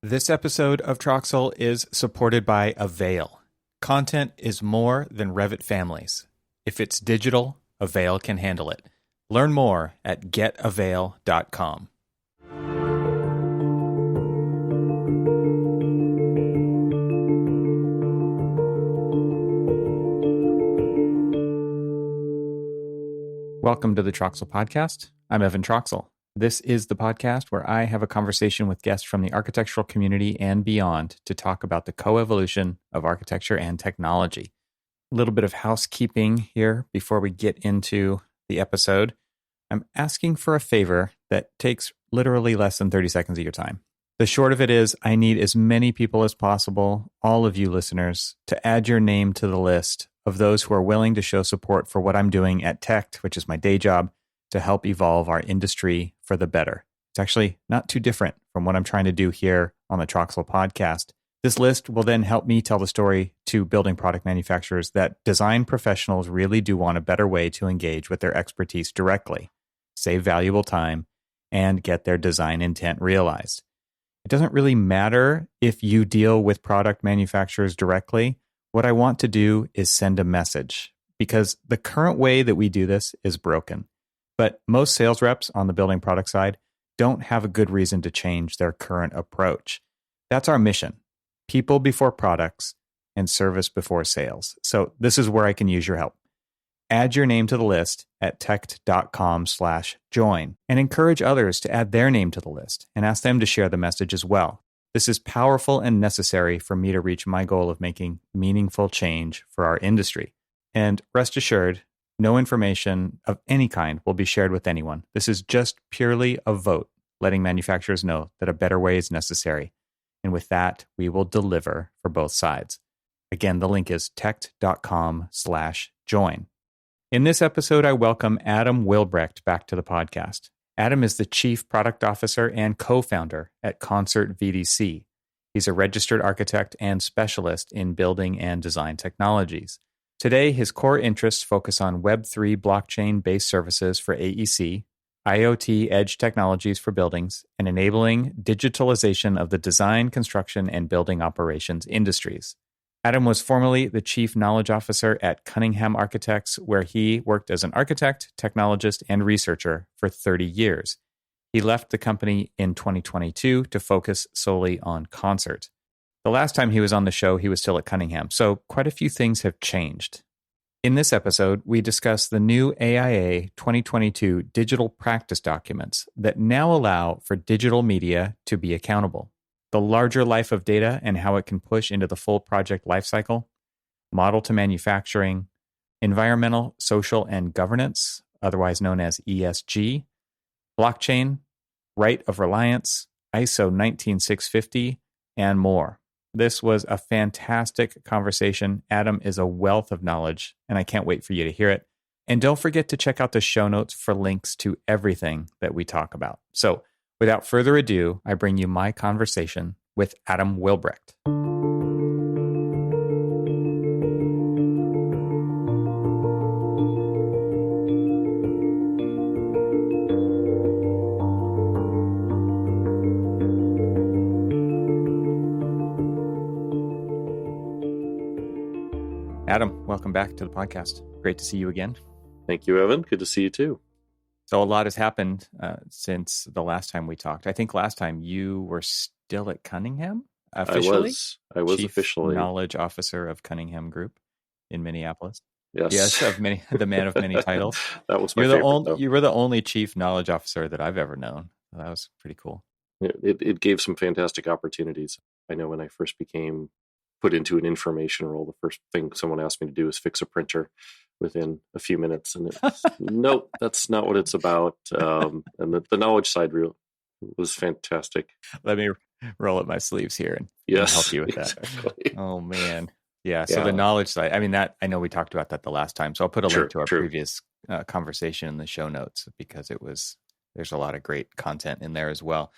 This episode of Troxel is supported by Avail. Content is more than Revit families. If it's digital, Avail can handle it. Learn more at getavail.com. Welcome to the Troxel Podcast. I'm Evan Troxel. This is the podcast where I have a conversation with guests from the architectural community and beyond to talk about the coevolution of architecture and technology. A little bit of housekeeping here before we get into the episode. I'm asking for a favor that takes literally less than 30 seconds of your time. The short of it is I need as many people as possible, all of you listeners, to add your name to the list of those who are willing to show support for what I'm doing at Tect, which is my day job, to help evolve our industry for the better. It's actually not too different from what I'm trying to do here on the Troxel podcast. This list will then help me tell the story to building product manufacturers that design professionals really do want a better way to engage with their expertise directly, save valuable time, and get their design intent realized. It doesn't really matter if you deal with product manufacturers directly. What I want to do is send a message, because the current way that we do this is broken. But most sales reps on the building product side don't have a good reason to change their current approach. That's our mission: people before products and service before sales. So this is where I can use your help. Add your name to the list at tect.com/join and encourage others to add their name to the list and ask them to share the message as well. This is powerful and necessary for me to reach my goal of making meaningful change for our industry. And rest assured, no information of any kind will be shared with anyone. This is just purely a vote, letting manufacturers know that a better way is necessary. And with that, we will deliver for both sides. Again, the link is tect.com/join. In this episode, I welcome Adam Wilbrecht back to the podcast. Adam is the Chief Product Officer and co-founder at ConcertVDC. He's a registered architect and specialist in building and design technologies. Today, his core interests focus on Web3 blockchain-based services for AEC, IoT edge technologies for buildings, and enabling digitalization of the design, construction, and building operations industries. Adam was formerly the Chief Knowledge Officer at Cunningham Architects, where he worked as an architect, technologist, and researcher for 30 years. He left the company in 2022 to focus solely on concert. The last time he was on the show, he was still at Cunningham, so quite a few things have changed. In this episode, we discuss the new AIA 2022 digital practice documents that now allow for digital media to be accountable, the larger life of data and how it can push into the full project lifecycle, model to manufacturing, environmental, social, and governance, otherwise known as ESG, blockchain, right of reliance, ISO 19650, and more. This was a fantastic conversation. Adam is a wealth of knowledge, and I can't wait for you to hear it. And don't forget to check out the show notes for links to everything that we talk about. So without further ado, I bring you my conversation with Adam Wilbrecht. Adam, welcome back to the podcast. Great to see you again. Thank you, Evan. Good to see you too. So a lot has happened since the last time we talked. I think last time you were still at Cunningham officially. I was Chief officially Knowledge Officer of Cunningham Group in Minneapolis. Yes, the man of many titles. That was my favorite. You were the only Chief Knowledge Officer that I've ever known. That was pretty cool. It gave some fantastic opportunities. I know when I first became put into an information role, the first thing someone asked me to do is fix a printer within a few minutes. And nope, that's not what it's about. And the knowledge side was fantastic. Let me roll up my sleeves here and help you with that. Exactly. Oh, man. Yeah. So the knowledge side, I mean, that I know we talked about that the last time. So I'll put a link to our previous conversation in the show notes because there's a lot of great content in there as well.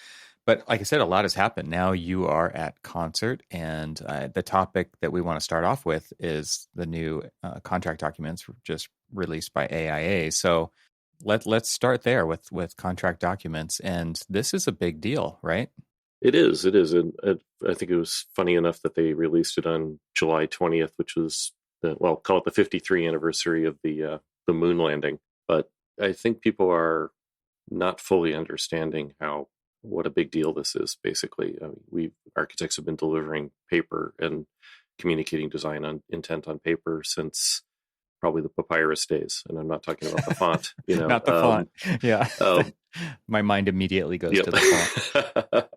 But like I said, a lot has happened. Now you are at Concert, and the topic that we want to start off with is the new contract documents just released by AIA. So let's start there with contract documents. And this is a big deal, right? It is. It is. And I think it was funny enough that they released it on July 20th, which was call it the 53 anniversary of the moon landing. But I think people are not fully understanding what a big deal this is. Basically, I mean, architects have been delivering paper and communicating design on intent on paper since probably the papyrus days, and I'm not talking about the font. Not the font. Yeah, my mind immediately goes to the font.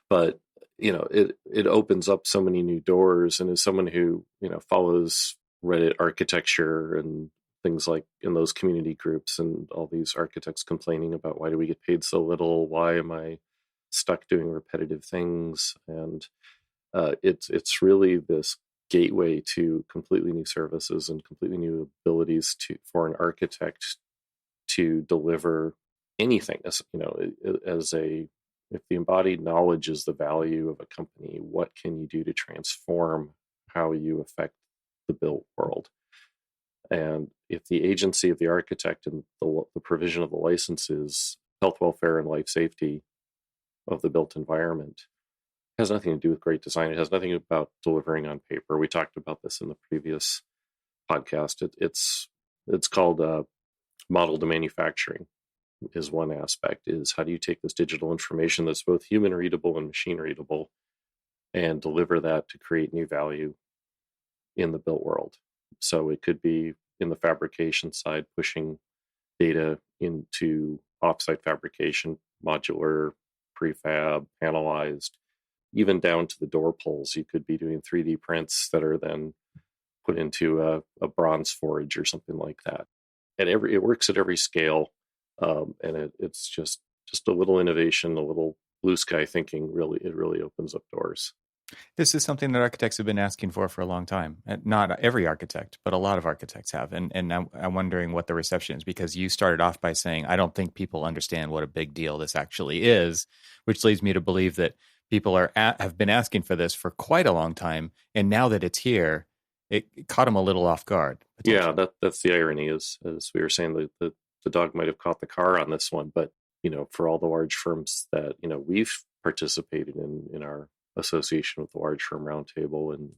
But it opens up so many new doors, and as someone who follows Reddit architecture and things like in those community groups and all these architects complaining about why do we get paid so little, why am I stuck doing repetitive things, and it's really this gateway to completely new services and completely new abilities for an architect to deliver anything. If the embodied knowledge is the value of a company, what can you do to transform how you affect the built world? And if the agency of the architect and the provision of the licenses, health, welfare, and life safety of the built environment, has nothing to do with great design. It has nothing about delivering on paper. We talked about this in the previous podcast. It's called model to manufacturing. Is one aspect, is how do you take this digital information that's both human readable and machine readable and deliver that to create new value in the built world. So it could be in the fabrication side, pushing data into offsite fabrication, modular, prefab, panelized, even down to the door pulls. You could be doing 3D prints that are then put into a bronze forge or something like that. It works at every scale. And it's just a little innovation, a little blue sky thinking. It really opens up doors. This is something that architects have been asking for a long time. Not every architect, but a lot of architects have. And I'm wondering what the reception is, because you started off by saying, I don't think people understand what a big deal this actually is, which leads me to believe that people have been asking for this for quite a long time. And now that it's here, it caught them a little off guard. Yeah, that's the irony, is as we were saying, the dog might have caught the car on this one. But, for all the large firms that, we've participated in our association with the Large Firm Roundtable, and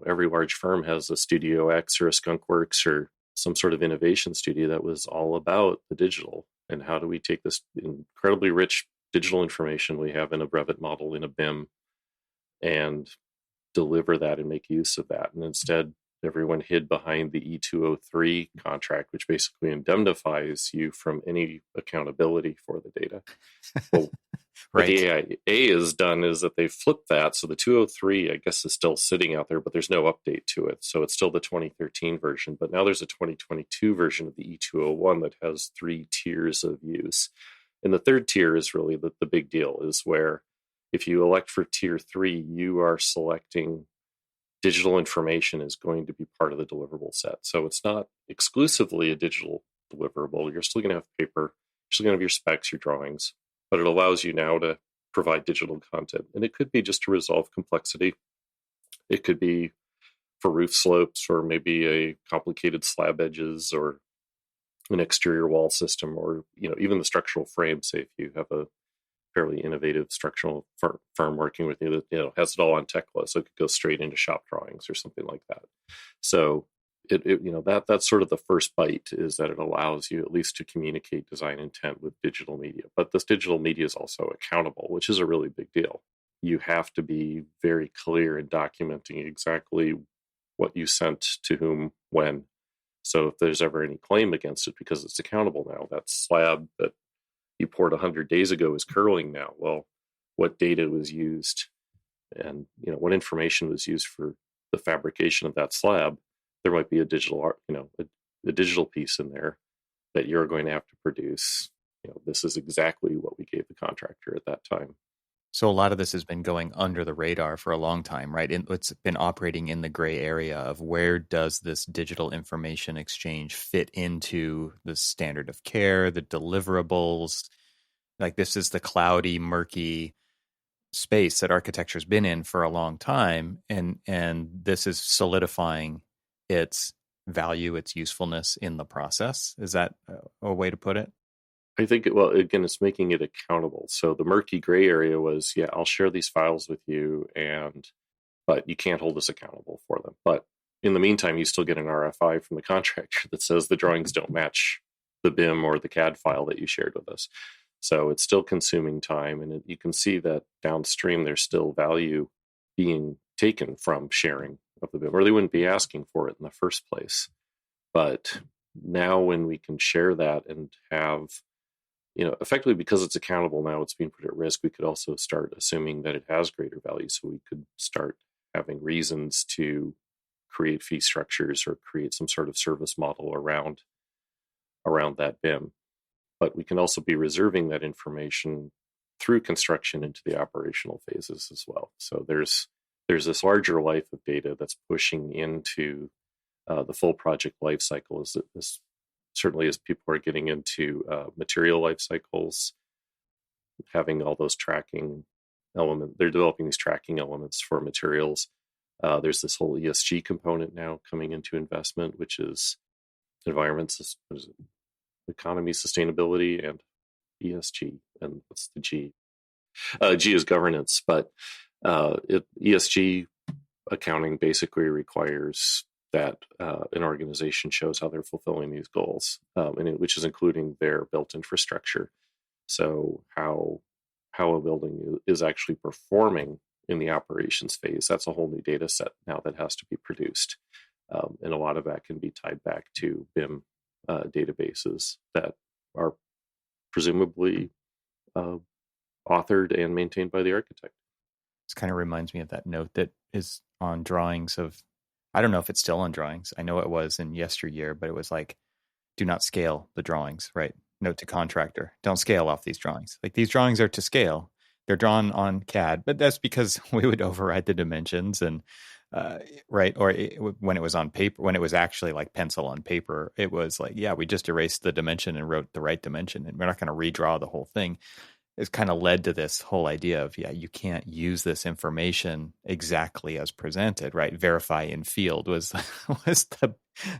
every large firm has a Studio X or a Skunkworks or some sort of innovation studio that was all about the digital and how do we take this incredibly rich digital information we have in a Revit model, in a BIM, and deliver that and make use of that. And instead, everyone hid behind the E203 contract, which basically indemnifies you from any accountability for the data. Well, right. What the AIA has done is that they've flipped that. So the 203, I guess, is still sitting out there, but there's no update to it. So it's still the 2013 version. But now there's a 2022 version of the E201 that has 3 tiers of use. And the third tier is really the big deal, is where if you elect for tier 3, you are selecting digital information is going to be part of the deliverable set. So it's not exclusively a digital deliverable. You're still going to have paper, you're still going to have your specs, your drawings, but it allows you now to provide digital content. And it could be just to resolve complexity. It could be for roof slopes, or maybe a complicated slab edges, or an exterior wall system, or even the structural frame. Say if you have a fairly innovative structural firm working with you that has it all on Tekla, so it could go straight into shop drawings or something like that. So that's sort of the first bite, is that it allows you at least to communicate design intent with digital media. But this digital media is also accountable, which is a really big deal. You have to be very clear in documenting exactly what you sent to whom, when. So if there's ever any claim against it, because it's accountable now, that slab that you poured 100 days ago is curling now. Well, what data was used, and what information was used for the fabrication of that slab? There might be a digital, a digital piece in there that you're going to have to produce. This is exactly what we gave the contractor at that time. So a lot of this has been going under the radar for a long time, right? It's been operating in the gray area of where does this digital information exchange fit into the standard of care, the deliverables. Like, this is the cloudy, murky space that architecture's been in for a long time. And this is solidifying its value, its usefulness in the process. Is that a way to put it? I think, well, again, it's making it accountable. So the murky gray area was, yeah, I'll share these files with you, but you can't hold us accountable for them. But in the meantime, you still get an RFI from the contractor that says the drawings don't match the BIM or the CAD file that you shared with us. So it's still consuming time. And you can see that downstream, there's still value being taken from sharing of the BIM, or they wouldn't be asking for it in the first place. But now when we can share that and have, effectively, because it's accountable now, it's being put at risk, we could also start assuming that it has greater value. So we could start having reasons to create fee structures or create some sort of service model around that BIM. But we can also be reserving that information through construction into the operational phases as well. So there's this larger life of data that's pushing into the full project life cycle, certainly as people are getting into material life cycles, having all those tracking elements. They're developing these tracking elements for materials. There's this whole ESG component now coming into investment, which is environment, economy, sustainability, and ESG. And what's the G? G is governance, but ESG accounting basically requires that an organization shows how they're fulfilling these goals, which is including their built infrastructure. So how a building is actually performing in the operations phase, that's a whole new data set now that has to be produced. And a lot of that can be tied back to BIM databases that are presumably authored and maintained by the architect. This kind of reminds me of that note that is on drawings of, I don't know if it's still on drawings. I know it was in yesteryear, but it was like, do not scale the drawings, right? Note to contractor, don't scale off these drawings. Like, these drawings are to scale. They're drawn on CAD, but that's because we would override the dimensions and, right. Or when it was on paper, when it was actually like pencil on paper, it was like, yeah, we just erased the dimension and wrote the right dimension, and we're not going to redraw the whole thing. It's kind of led to this whole idea of, yeah, you can't use this information exactly as presented, right? Verify in field was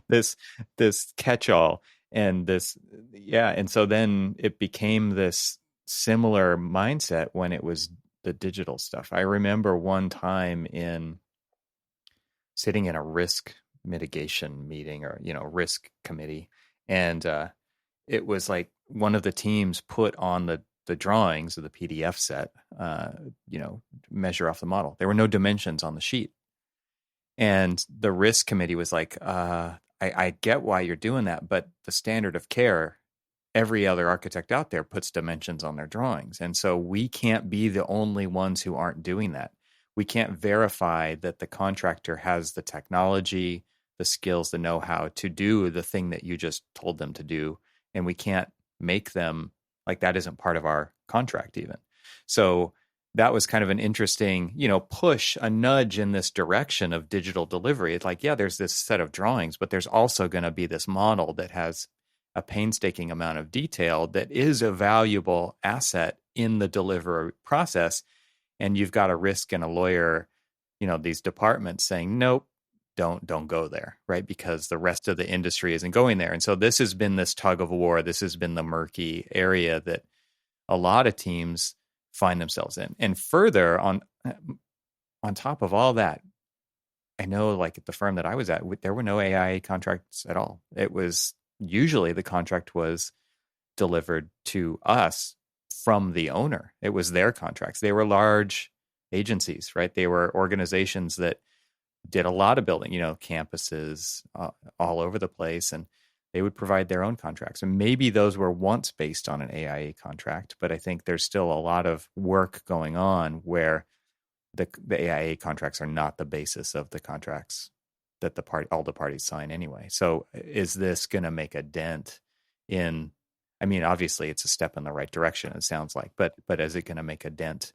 this catch-all, and this, yeah. And so then it became this similar mindset when it was the digital stuff. I remember one time sitting in a risk mitigation meeting, or, risk committee. And it was like one of the teams put on the drawings of the PDF set, measure off the model. There were no dimensions on the sheet. And the risk committee was like, I get why you're doing that, but the standard of care, every other architect out there puts dimensions on their drawings. And so we can't be the only ones who aren't doing that. We can't verify that the contractor has the technology, the skills, the know-how to do the thing that you just told them to do. And we can't make them, like, that isn't part of our contract even. So that was kind of an interesting, push, a nudge in this direction of digital delivery. It's like, yeah, there's this set of drawings, but there's also going to be this model that has a painstaking amount of detail that is a valuable asset in the delivery process. And you've got a risk and a lawyer, these departments saying, nope, don't go there, right? Because the rest of the industry isn't going there. And so this has been this tug of war. This has been the murky area that a lot of teams find themselves in. And further, on top of all that, I know, like, at the firm that I was at, there were no AIA contracts at all. It was usually the contract was delivered to us from the owner. It was their contracts. They were large agencies, right? They were organizations that did a lot of building, campuses all over the place, and they would provide their own contracts. And maybe those were once based on an AIA contract, but I think there's still a lot of work going on where the AIA contracts are not the basis of the contracts that all the parties sign anyway. So is this going to make a dent in, obviously it's a step in the right direction, it sounds like, but is it going to make a dent?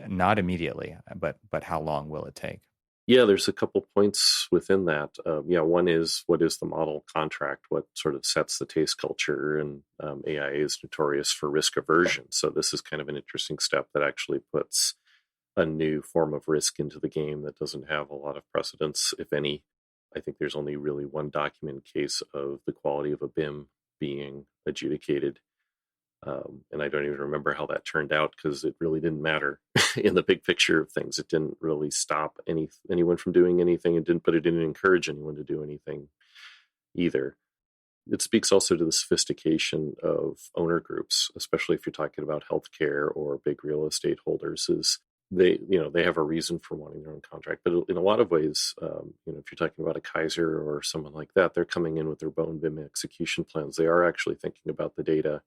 Not immediately, but how long will it take? Yeah, there's a couple points within that. One is, what is the model contract? What sort of sets the taste culture? And AIA is notorious for risk aversion. So this is kind of an interesting step that actually puts a new form of risk into the game that doesn't have a lot of precedence, if any. I think there's only really one documented case of the quality of a BIM being adjudicated And I don't even remember how that turned out because it really didn't matter in the big picture of things. It didn't really stop anyone from doing anything. But it didn't encourage anyone to do anything either. It speaks also to the sophistication of owner groups, especially if you're talking about healthcare or big real estate holders. Is they have a reason for wanting their own contract, but in a lot of ways, if you're talking about a Kaiser or someone like that, they're coming in with their bone BIM execution plans. They are actually thinking about the data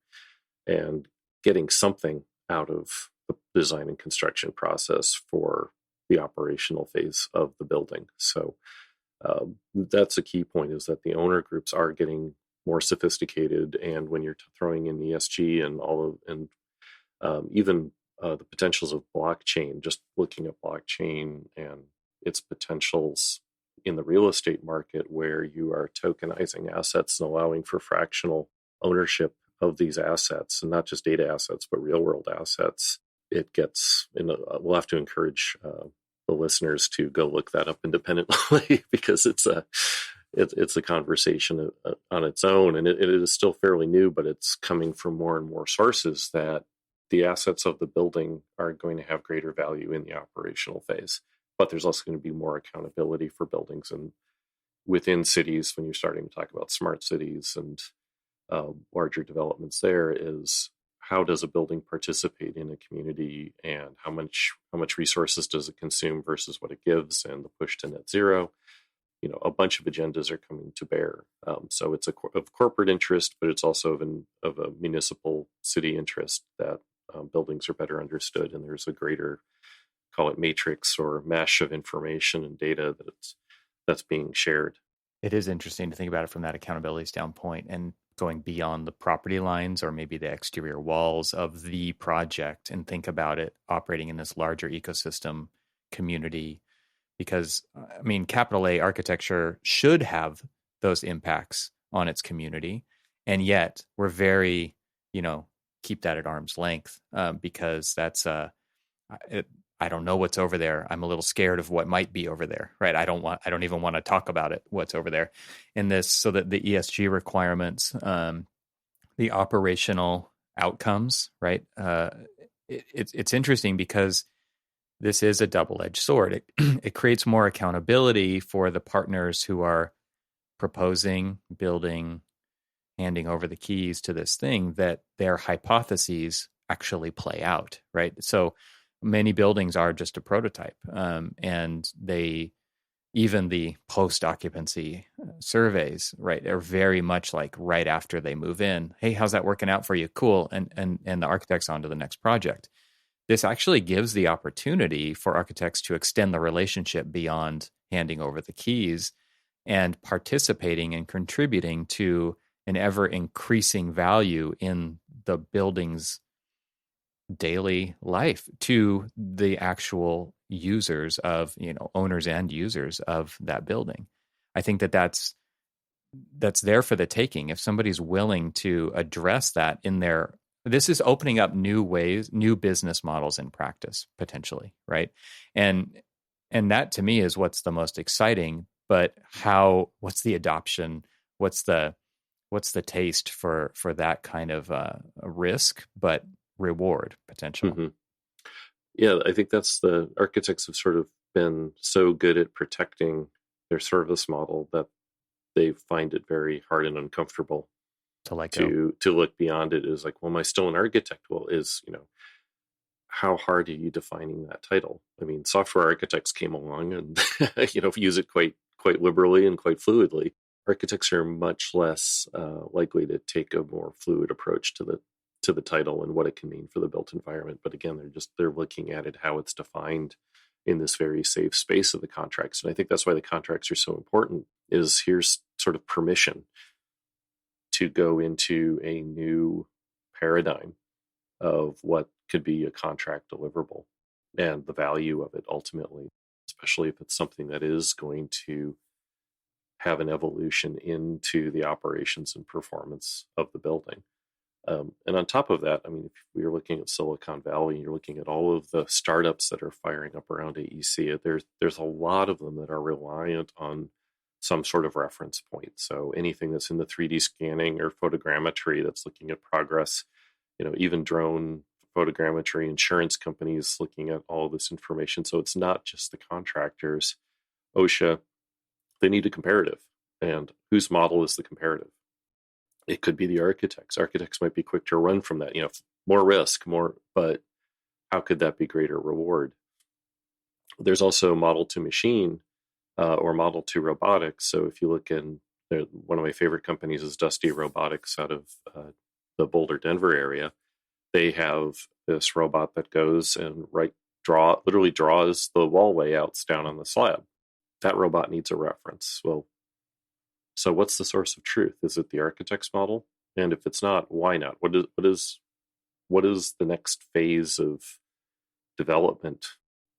and getting something out of the design and construction process for the operational phase of the building. So that's a key point, is that the owner groups are getting more sophisticated. And when you're throwing in ESG and even the potentials of blockchain, just looking at blockchain and its potentials in the real estate market, where you are tokenizing assets and allowing for fractional ownership of these assets, and not just data assets, but real world assets, it gets, we'll have to encourage the listeners to go look that up independently because it's a conversation on its own, and it is still fairly new, but it's coming from more and more sources that the assets of the building are going to have greater value in the operational phase. But there's also going to be more accountability for buildings, and within cities, when you're starting to talk about smart cities and larger developments, there is, how does a building participate in a community, and how much resources does it consume versus what it gives, and the push to net zero. A bunch of agendas are coming to bear. So it's of corporate interest, but it's also of a municipal city interest that buildings are better understood, and there's a greater, call it matrix or mesh of information and data that's being shared. It is interesting to think about it from that accountability standpoint, and going beyond the property lines or maybe the exterior walls of the project, and think about it operating in this larger ecosystem community. Because, capital A architecture should have those impacts on its community. And yet we're very, keep that at arm's length because that's, I don't know what's over there. I'm a little scared of what might be over there, right? I don't even want to talk about it, what's over there in this, so that the ESG requirements, the operational outcomes, right? It's interesting because this is a double-edged sword. It creates more accountability for the partners who are proposing, building, handing over the keys to this thing, that their hypotheses actually play out, right? So many buildings are just a prototype, and even the post-occupancy surveys, right, are very much like right after they move in. Hey, how's that working out for you? Cool. And the architect's on to the next project. This actually gives the opportunity for architects to extend the relationship beyond handing over the keys and participating and contributing to an ever increasing value in the building's daily life to the actual users of, owners and users of that building. I think that's there for the taking. If somebody's willing to address that this is opening up new ways, new business models in practice, potentially, right? And that to me is what's the most exciting. But what's the adoption? What's the taste for that kind of risk, but reward potential? Mm-hmm. Yeah, I think that's the architects have sort of been so good at protecting their service model that they find it very hard and uncomfortable to look beyond it. Is like, well, am I still an architect? Well, how hard are you defining that title? Software architects came along and use it quite liberally and quite fluidly. Architects are much less likely to take a more fluid approach to the title and what it can mean for the built environment. But again, they're looking at it, how it's defined in this very safe space of the contracts. And I think that's why the contracts are so important. Is here's sort of permission to go into a new paradigm of what could be a contract deliverable and the value of it ultimately, especially if it's something that is going to have an evolution into the operations and performance of the building. And on top of that, if you're looking at Silicon Valley, you're looking at all of the startups that are firing up around AEC, there's a lot of them that are reliant on some sort of reference point. So anything that's in the 3D scanning or photogrammetry that's looking at progress even drone photogrammetry, insurance companies looking at all this information. So it's not just the contractors. OSHA, they need a comparative. And whose model is the comparative? It could be the architects. Architects might be quick to run from that, more risk, but how could that be greater reward? There's also model to machine or model to robotics. So if you look in, one of my favorite companies is Dusty Robotics out of the Boulder, Denver area. They have this robot that goes and literally draws the wall layouts down on the slab. That robot needs a reference. Well, so what's the source of truth? Is it the architect's model? And if it's not, why not? What is the next phase of development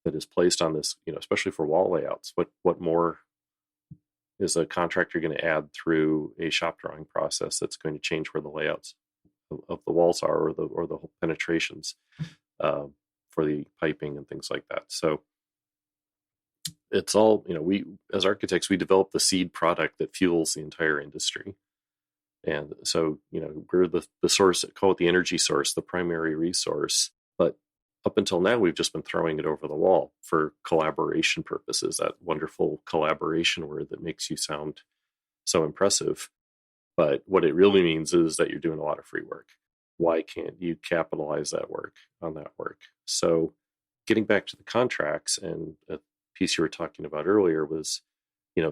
that is placed on this, especially for wall layouts? What more is a contractor going to add through a shop drawing process that's going to change where the layouts of the walls are, or the penetrations for the piping and things like that? So it's all, we as architects, we develop the seed product that fuels the entire industry. And so, we're the source, call it the energy source, the primary resource. But up until now, we've just been throwing it over the wall for collaboration purposes, that wonderful collaboration word that makes you sound so impressive. But what it really means is that you're doing a lot of free work. Why can't you capitalize on that work? So getting back to the contracts, and a piece you were talking about earlier was,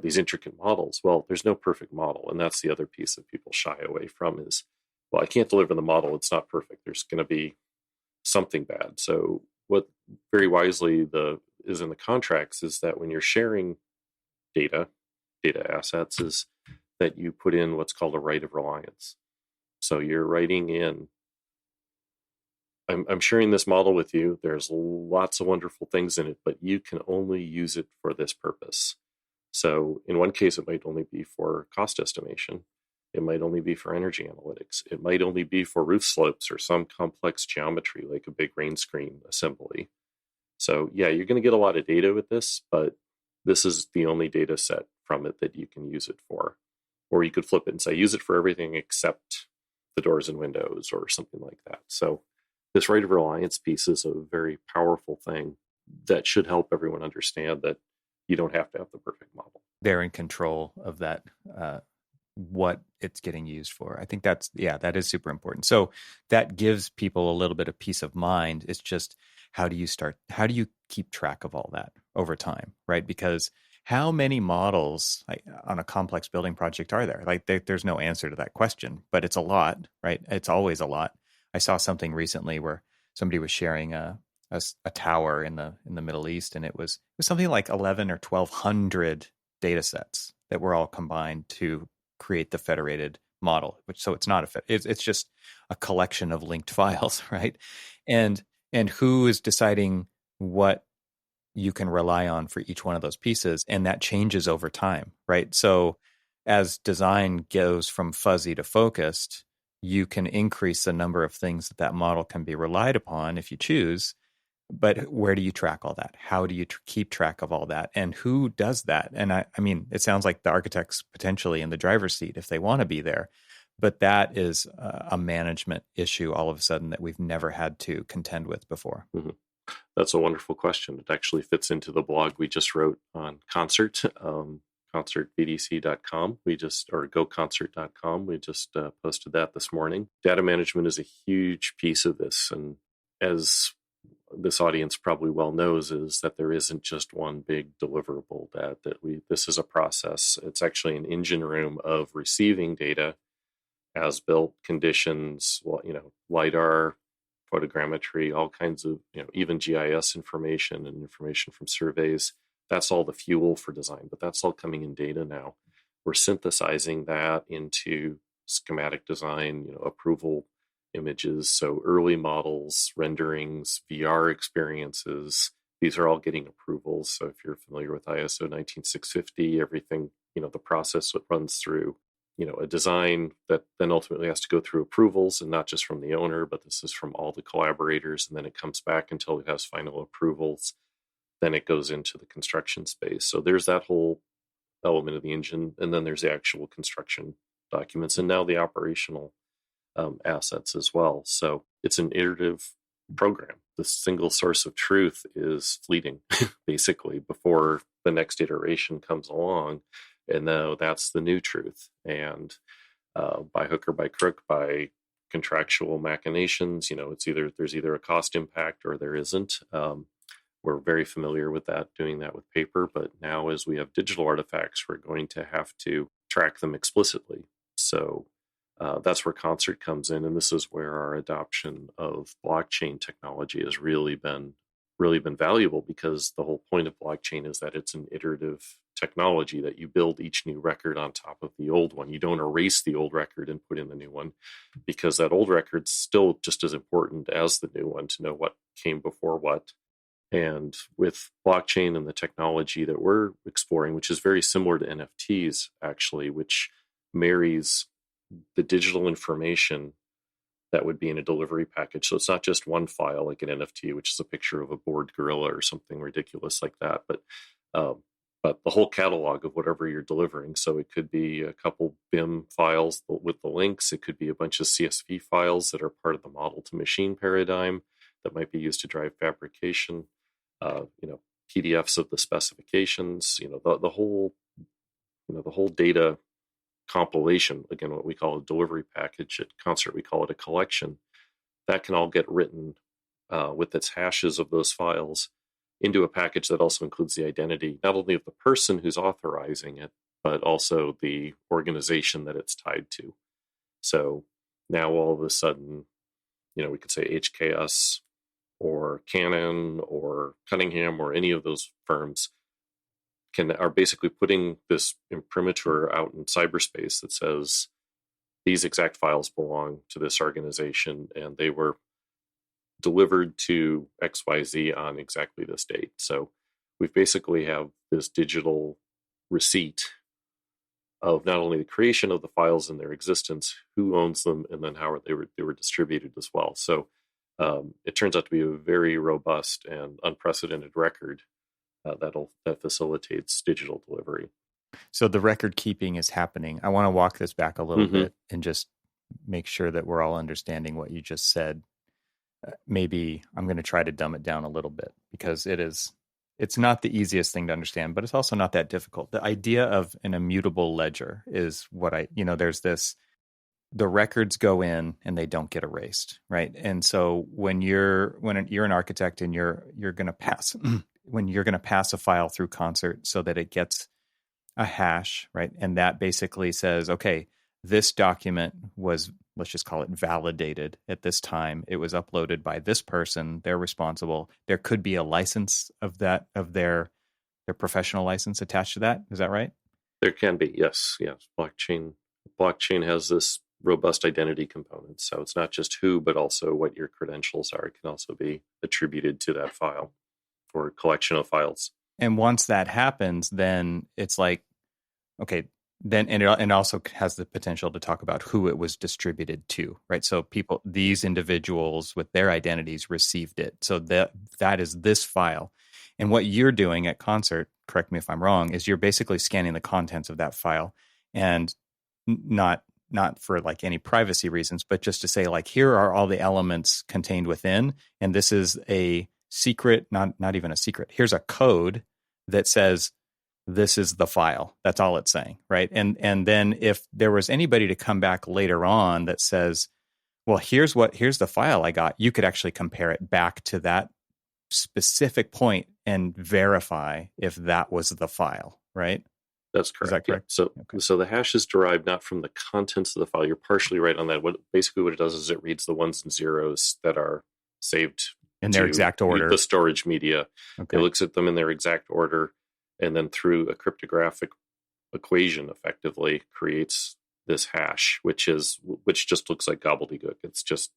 these intricate models. Well, there's no perfect model. And that's the other piece that people shy away from is, well, I can't deliver the model. It's not perfect. There's going to be something bad. So what very wisely is in the contracts is that when you're sharing data assets, is that you put in what's called a right of reliance. So you're writing in, I'm sharing this model with you. There's lots of wonderful things in it, but you can only use it for this purpose. So in one case, it might only be for cost estimation. It might only be for energy analytics. It might only be for roof slopes or some complex geometry like a big rain screen assembly. So yeah, you're going to get a lot of data with this, but this is the only data set from it that you can use it for. Or you could flip it and say, use it for everything except the doors and windows or something like that. So this right of reliance piece is a very powerful thing that should help everyone understand that you don't have to have the perfect model. They're in control of that, what it's getting used for. I think that is super important. So that gives people a little bit of peace of mind. It's just, how do you keep track of all that over time, right? Because how many models on a complex building project are there? There's no answer to that question, but it's a lot, right? It's always a lot. I saw something recently where somebody was sharing a tower in the Middle East, and it was something like 11 or 1,200 data sets that were all combined to create the federated model. So it's not it's just a collection of linked files, right? And who is deciding what you can rely on for each one of those pieces, and that changes over time, right? So as design goes from fuzzy to focused, you can increase the number of things that model can be relied upon if you choose. But where do you track all that? How do you keep track of all that? And who does that? And I mean, it sounds like the architect's potentially in the driver's seat if they want to be there. But that is a management issue all of a sudden that we've never had to contend with before. Mm-hmm. That's a wonderful question. It actually fits into the blog we just wrote on Concert, ConcertVDC.com. Or GoConcert.com. We just posted that this morning. Data management is a huge piece of this. And as this audience probably well knows, is that there isn't just one big deliverable this is a process. It's actually an engine room of receiving data, as built conditions, LiDAR, photogrammetry, all kinds of, even GIS information and information from surveys. That's all the fuel for design, but that's all coming in data now. We're synthesizing that into schematic design, approval images. So early models, renderings, VR experiences, these are all getting approvals. So if you're familiar with ISO 19650, everything, the process that runs through, a design that then ultimately has to go through approvals, and not just from the owner, but this is from all the collaborators. And then it comes back until it has final approvals. Then it goes into the construction space. So there's that whole element of the engine. And then there's the actual construction documents, and now the operational assets as well. So it's an iterative program. The single source of truth is fleeting, basically, before the next iteration comes along. And now that's the new truth. And by hook or by crook, by contractual machinations, there's either a cost impact or there isn't. We're very familiar with that, doing that with paper. But now as we have digital artifacts, we're going to have to track them explicitly. So that's where Concert comes in. And this is where our adoption of blockchain technology has really been valuable, because the whole point of blockchain is that it's an iterative technology, that you build each new record on top of the old one. You don't erase the old record and put in the new one, because that old record's still just as important as the new one to know what came before what. And with blockchain and the technology that we're exploring, which is very similar to NFTs, actually, which marries the digital information that would be in a delivery package. So it's not just one file like an NFT, which is a picture of a bored gorilla or something ridiculous like that, but the whole catalog of whatever you're delivering. So it could be a couple BIM files with the links. It could be a bunch of CSV files that are part of the model to machine paradigm that might be used to drive fabrication. PDFs of the specifications. The whole data compilation, again, what we call a delivery package. At Concert, we call it a collection. That can all get written with its hashes of those files into a package that also includes the identity, not only of the person who's authorizing it, but also the organization that it's tied to. So now all of a sudden, we could say HKS or Canon or Cunningham or any of those firms are basically putting this imprimatur out in cyberspace that says these exact files belong to this organization and they were delivered to XYZ on exactly this date. So we basically have this digital receipt of not only the creation of the files and their existence, who owns them, and then how they were distributed as well. So it turns out to be a very robust and unprecedented record that facilitates digital delivery. So the record keeping is happening. I want to walk this back a little bit and just make sure that we're all understanding what you just said. Maybe I'm going to try to dumb it down a little bit, because it's not the easiest thing to understand, but it's also not that difficult. The idea of an immutable ledger is what there's this, the records go in and they don't get erased, right? And so when you're an architect and you're going to pass when you're going to pass a file through Concert so that it gets a hash, right? And that basically says, okay, this document was, let's just call it validated at this time. It was uploaded by this person. They're responsible. There could be a license of their professional license attached to that. Is that right? There can be, yes. Blockchain has this robust identity component. So it's not just who, but also what your credentials are. It can also be attributed to that file or collection of files. And once that happens, then it's like, okay, then and it also has the potential to talk about who it was distributed to, right? So these individuals with their identities received it. So that is this file. And what you're doing at Concert, correct me if I'm wrong, is you're basically scanning the contents of that file, and not for like any privacy reasons, but just to say, like, here are all the elements contained within, and this is a secret, not even a secret. Here's a code that says this is the file. That's all it's saying, right? And then if there was anybody to come back later on that says, well, here's the file I got, you could actually compare it back to that specific point and verify if that was the file, right? That's correct. Is that correct? Yeah. So the hash is derived not from the contents of the file. You're partially right on that. What it does is it reads the ones and zeros that are saved in their exact order. The storage media. Okay. It looks at them in their exact order, and then through a cryptographic equation, effectively creates this hash, which just looks like gobbledygook. It's just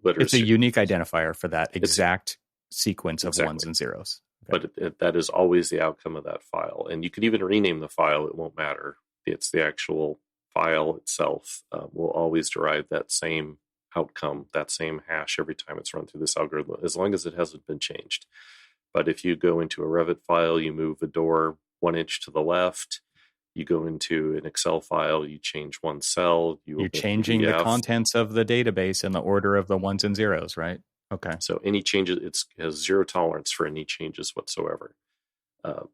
letters. It's a unique identifier for that exact sequence of ones and zeros. Okay. But that is always the outcome of that file. And you could even rename the file. It won't matter. It's the actual file itself will always derive that same outcome, that same hash every time it's run through this algorithm, as long as it hasn't been changed. But if you go into a Revit file, you move a door 1 inch to the left, You go into an Excel file, you change one cell, you You're open a changing the PDF. contents of the database in the order of the ones and zeros, right? Okay. So any changes, it has zero tolerance for any changes whatsoever.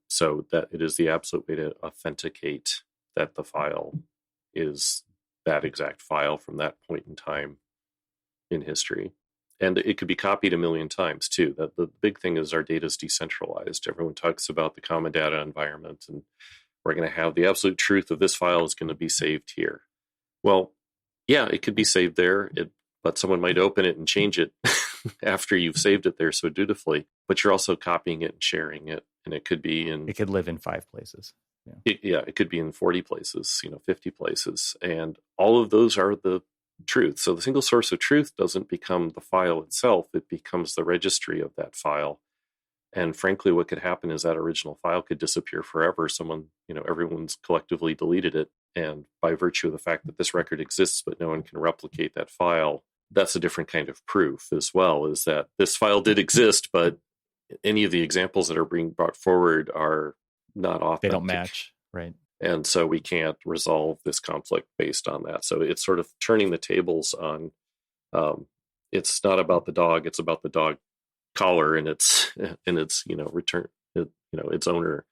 So that it is the absolute way to authenticate that the file is that exact file from that point in time in history. And it could be copied a million times too. That the big thing is our data is decentralized. Everyone talks about the common data environment, and we're going to have the absolute truth of this file is going to be saved here. Well, yeah, it could be saved there, but someone might open it and change it after you've saved it there so dutifully. But you're also copying it and sharing it, and it could be in. It could live in 5 places. It could be in 40 places, 50 places, and all of those are the truth. So the single source of truth doesn't become the file itself; it becomes the registry of that file. And frankly, what could happen is that original file could disappear forever. Everyone's collectively deleted it. And by virtue of the fact that this record exists, but no one can replicate that file, that's a different kind of proof as well, is that this file did exist, but any of the examples that are being brought forward are not authentic. They don't match, right? And so we can't resolve this conflict based on that. So it's sort of turning the tables on, it's not about the dog, it's about the dog collar and its return, its owner,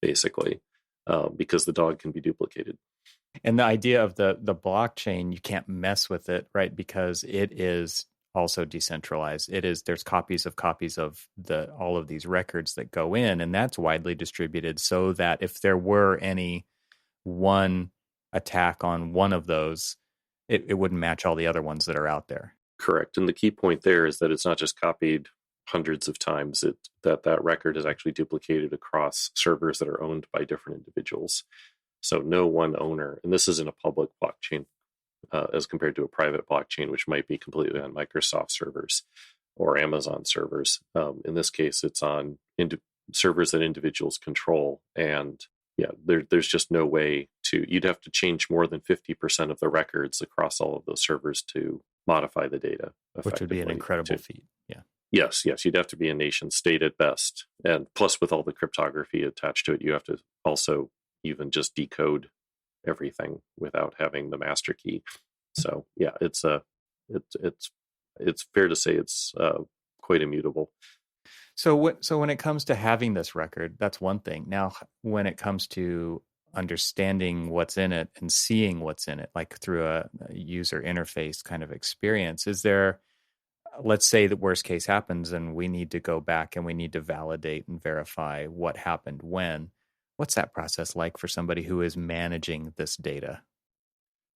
basically, because the dog can be duplicated. And the idea of the blockchain, you can't mess with it, right? Because it is also decentralized. There's copies of all of these records that go in, and that's widely distributed so that if there were any one attack on one of those, it wouldn't match all the other ones that are out there. Correct. And the key point there is that it's not just copied hundreds of times, that record is actually duplicated across servers that are owned by different individuals. So no one owner, and this isn't a public blockchain as compared to a private blockchain, which might be completely on Microsoft servers or Amazon servers. In this case, it's on servers that individuals control. And there's just no way you'd have to change more than 50% of the records across all of those servers to modify the data. Which would be an incredible feat. Yeah. Yes, you'd have to be a nation state at best. And plus with all the cryptography attached to it, you have to also even just decode everything without having the master key. So yeah, it's fair to say it's quite immutable. So when it comes to having this record, that's one thing. Now, when it comes to understanding what's in it and seeing what's in it, like through a user interface kind of experience, is there, let's say the worst case happens and we need to go back and we need to validate and verify what happened when. What's that process like for somebody who is managing this data?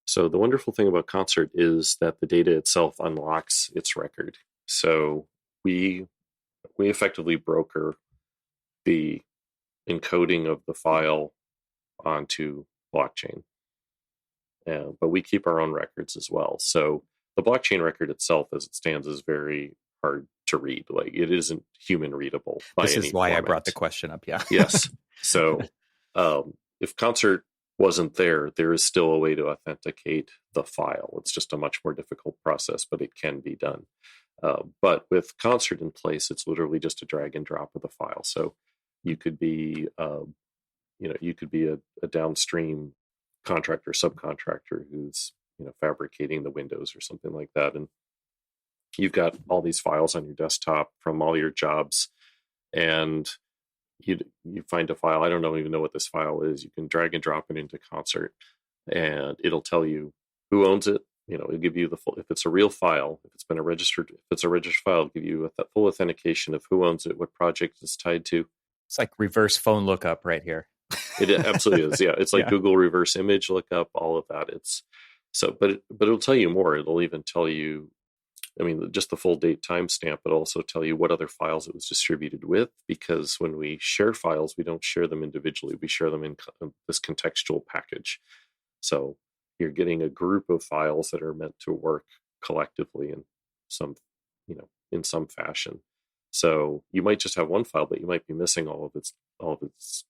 So the wonderful thing about Concert is that the data itself unlocks its record. So we effectively broker the encoding of the file onto blockchain. But we keep our own records as well. So the blockchain record itself as it stands is very hard to read. Like, it isn't human readable. This is why I brought the question up. Yeah. Yes. So if Concert wasn't there, there is still a way to authenticate the file. It's just a much more difficult process, but it can be done. But with Concert in place, it's literally just a drag and drop of the file. So you could be, a downstream contractor, subcontractor who's, fabricating the windows or something like that. And you've got all these files on your desktop from all your jobs, and you find a file. I don't even know what this file is. You can drag and drop it into Concert, and it'll tell you who owns it. It'll give you the full, if it's a real file, if it's a registered file, it'll give you a full authentication of who owns it, what project it's tied to. It's like reverse phone lookup right here. It absolutely is. Yeah. It's like Google reverse image lookup, all of that. But it'll tell you more. It'll even tell you, just the full date timestamp, but also tell you what other files it was distributed with, because when we share files, we don't share them individually. We share them in this contextual package. So you're getting a group of files that are meant to work collectively in some fashion. So you might just have one file, but you might be missing all of its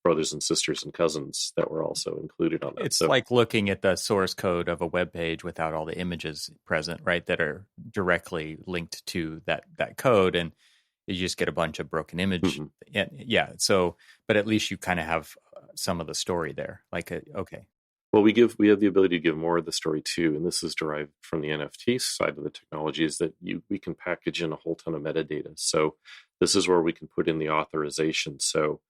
brothers and sisters and cousins that were also included on that. It's like looking at the source code of a web page without all the images present, right, that are directly linked to that code, and you just get a bunch of broken image. Mm-hmm. And but at least you kind of have some of the story there. Okay. Well, we have the ability to give more of the story too, and this is derived from the NFT side of the technology, is that we can package in a whole ton of metadata. So this is where we can put in the authorization. So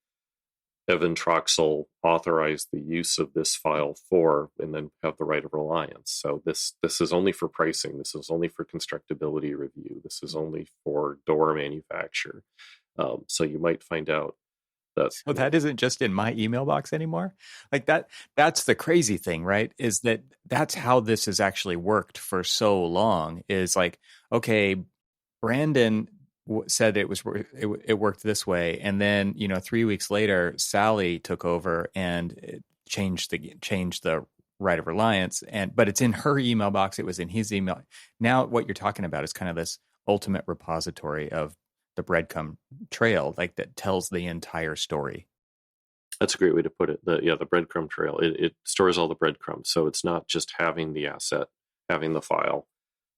Evan Troxel authorized the use of this file for, and then have the right of reliance. So this is only for pricing. This is only for constructability review. This is only for door manufacture. So you might find out that that isn't just in my email box anymore. Like that's the crazy thing, right? Is that's how this has actually worked for so long, is like, okay, Brandon said it worked this way, and then 3 weeks later Sally took over and it changed the right of reliance, but it's in her email box, it was in his email. Now what you're talking about is kind of this ultimate repository of the breadcrumb trail, like that tells the entire story. That's a great way to put it. The breadcrumb trail, it stores all the breadcrumbs. So it's not just having the asset, having the file.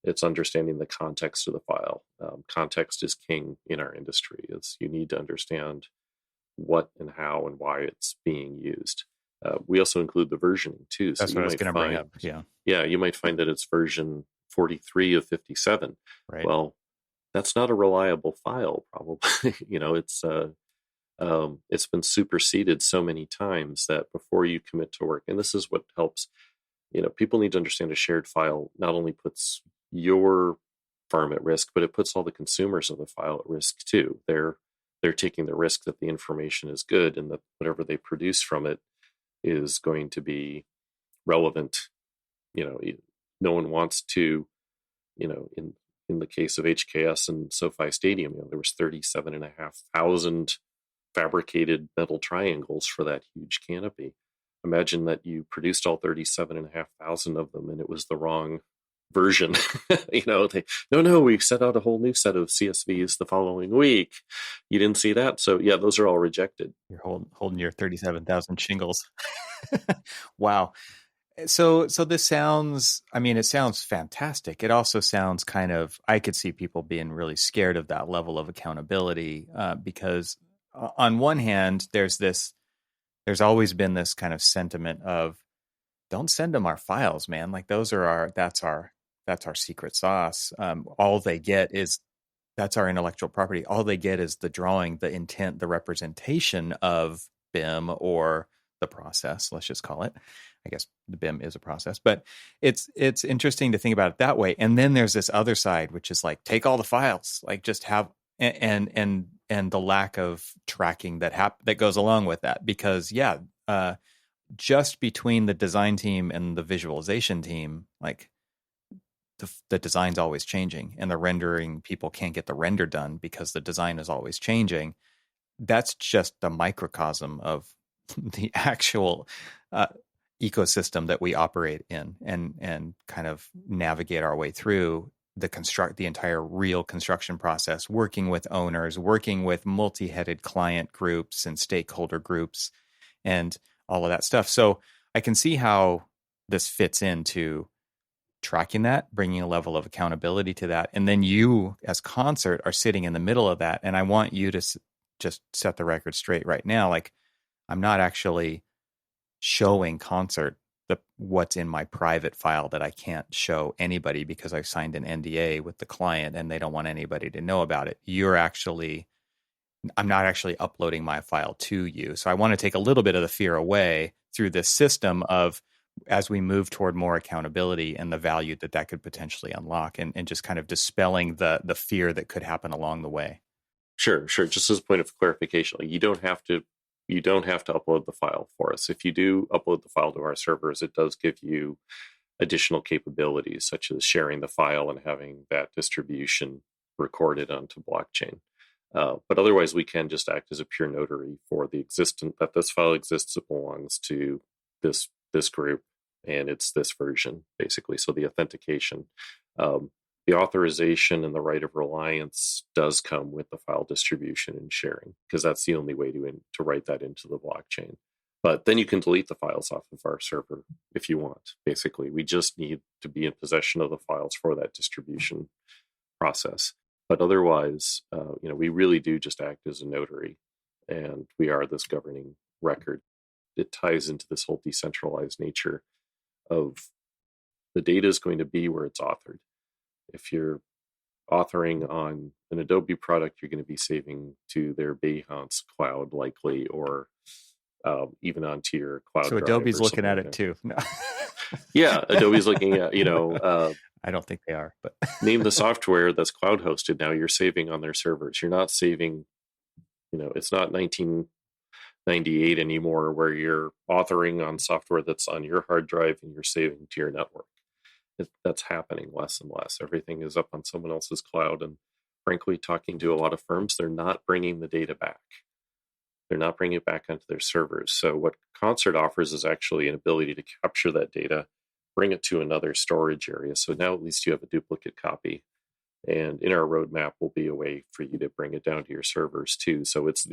It's understanding the context of the file. Context is king in our industry. You need to understand what and how and why it's being used. We also include the versioning too. So that's what I was going to bring up. Yeah, you might find that it's version 43 of 57. Right. Well, that's not a reliable file, probably. It's been superseded so many times that before you commit to work, and this is what helps, people need to understand a shared file not only puts your firm at risk, but it puts all the consumers of the file at risk too. They're taking the risk that the information is good and that whatever they produce from it is going to be relevant. No one wants to, in the case of HKS and SoFi Stadium, there was 37,500 fabricated metal triangles for that huge canopy. Imagine that you produced all 37,500 of them and it was the wrong version. No, we set out a whole new set of CSVs the following week. You didn't see that? So yeah, those are all rejected. You're holding your 37,000 shingles. Wow. So this sounds, it sounds fantastic. It also sounds I could see people being really scared of that level of accountability, because on one hand, there's always been this kind of sentiment of, don't send them our files, man. Like that's our secret sauce. All they get is, that's our intellectual property. All they get is the drawing, the intent, the representation of BIM or the process. Let's just call it. I guess the BIM is a process, but it's interesting to think about it that way. And then there's this other side, which is like, take all the files, like just have, and the lack of tracking that goes along with that. Because just between the design team and the visualization team, like the design's always changing, and the rendering people can't get the render done because the design is always changing. That's just the microcosm of the actual ecosystem that we operate in, and kind of navigate our way through the entire real construction process, working with owners, working with multi-headed client groups and stakeholder groups, and all of that stuff. So I can see how this fits into tracking that, bringing a level of accountability to that. And then you as Concert are sitting in the middle of that. And I want you to just set the record straight right now. Like, I'm not actually showing Concert what's in my private file that I can't show anybody because I've signed an NDA with the client and they don't want anybody to know about it. I'm not actually uploading my file to you. So I want to take a little bit of the fear away through this system of, as we move toward more accountability and the value that could potentially unlock, and just kind of dispelling the fear that could happen along the way. Sure. Just as a point of clarification, you don't have to upload the file for us. If you do upload the file to our servers, it does give you additional capabilities, such as sharing the file and having that distribution recorded onto blockchain. But otherwise, we can just act as a pure notary for the existence that this file exists. It belongs to this group, and it's this version, basically. So the authentication, the authorization, and the right of reliance does come with the file distribution and sharing, because that's the only way to write that into the blockchain. But then you can delete the files off of our server if you want. Basically, we just need to be in possession of the files for that distribution process. But otherwise, we really do just act as a notary, and we are this governing record. it ties into this whole decentralized nature of the data is going to be where it's authored. If you're authoring on an Adobe product, you're going to be saving to their Behance cloud likely, or even onto your cloud. So Adobe's looking at it too. No. Yeah, Adobe's looking at, I don't think they are, but name the software that's cloud hosted. Now you're saving on their servers. You're not saving, it's not 1998 anymore where you're authoring on software that's on your hard drive and you're saving to your network. That's happening less and less. Everything is up on someone else's cloud. And frankly, talking to a lot of firms, they're not bringing the data back. They're not bringing it back onto their servers. So what Concert offers is actually an ability to capture that data, bring it to another storage area. So now at least you have a duplicate copy. And in our roadmap will be a way for you to bring it down to your servers too. So it's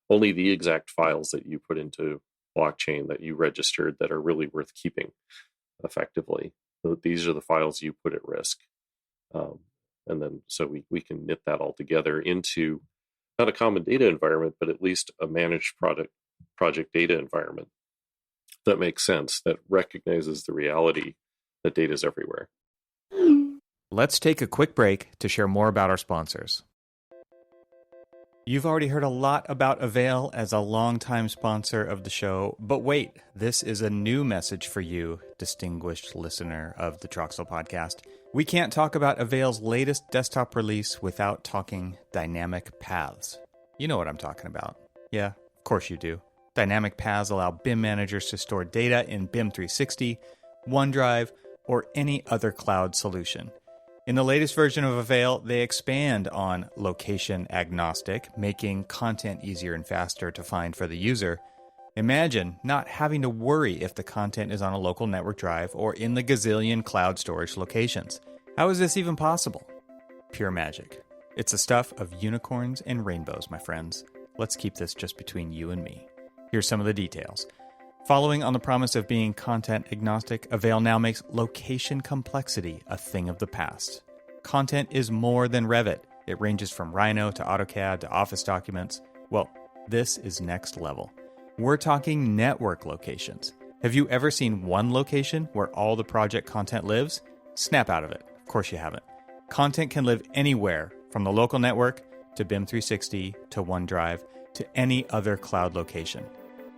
only the exact files that you put into blockchain that you registered that are really worth keeping effectively. So these are the files you put at risk. And then so we can knit that all together into not a common data environment, but at least a managed project data environment that makes sense, that recognizes the reality that data is everywhere. Let's take a quick break to share more about our sponsors. You've already heard a lot about Avail as a longtime sponsor of the show, but wait, this is a new message for you, distinguished listener of the Troxel podcast. We can't talk about Avail's latest desktop release without talking dynamic paths. You know what I'm talking about. Yeah, of course you do. Dynamic paths allow BIM managers to store data in BIM 360, OneDrive, or any other cloud solution. In the latest version of Avail, they expand on location agnostic, making content easier and faster to find for the user. Imagine not having to worry if the content is on a local network drive or in the gazillion cloud storage locations. How is this even possible? Pure magic. It's the stuff of unicorns and rainbows, my friends. Let's keep this just between you and me. Here's some of the details. Following on the promise of being content agnostic, Avail now makes location complexity a thing of the past. Content is more than Revit. It ranges from Rhino to AutoCAD to Office documents. Well, this is next level. We're talking network locations. Have you ever seen one location where all the project content lives? Snap out of it. Of course you haven't. Content can live anywhere, from the local network to BIM 360 to OneDrive to any other cloud location.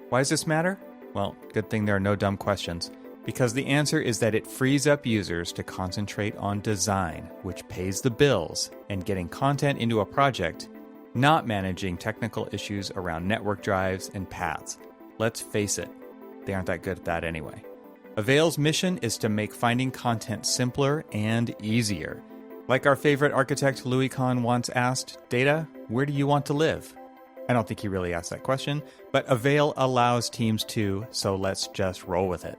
Why does this matter? Well, good thing there are no dumb questions, because the answer is that it frees up users to concentrate on design, which pays the bills, and getting content into a project, not managing technical issues around network drives and paths. Let's face it, they aren't that good at that anyway. Avail's mission is to make finding content simpler and easier. Like our favorite architect Louis Kahn once asked, "Data, where do you want to live?" I don't think he really asked that question, but Avail allows teams to, so let's just roll with it.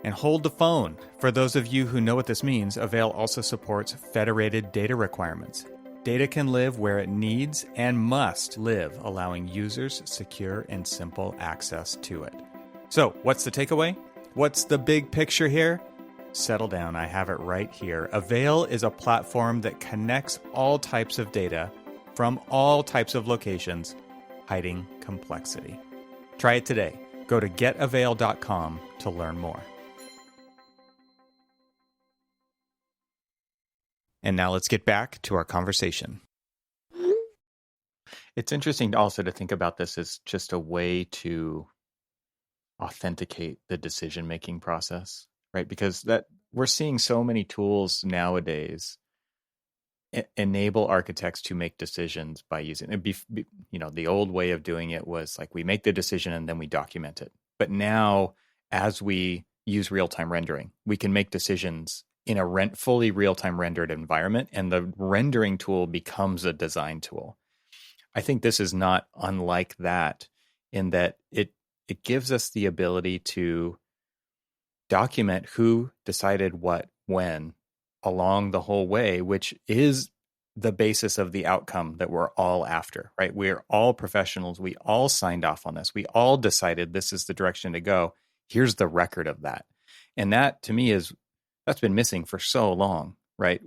And hold the phone. For those of you who know what this means, Avail also supports federated data requirements. Data can live where it needs and must live, allowing users secure and simple access to it. So, what's the takeaway? What's the big picture here? Settle down, I have it right here. Avail is a platform that connects all types of data from all types of locations, hiding complexity. Try it today. Go to getavail.com to learn more. And now let's get back to our conversation. It's interesting also to think about this as just a way to authenticate the decision-making process, right? Because that we're seeing so many tools nowadays enable architects to make decisions by using it. The old way of doing it was like we make the decision and then we document it. But now, as we use real-time rendering, we can make decisions in a fully real-time rendered environment, and the rendering tool becomes a design tool. I think this is not unlike that in that it gives us the ability to document who decided what when along the whole way, which is the basis of the outcome that we're all after, right? We're all professionals. We all signed off on this. We all decided this is the direction to go. Here's the record of that. And that to me that's been missing for so long, right?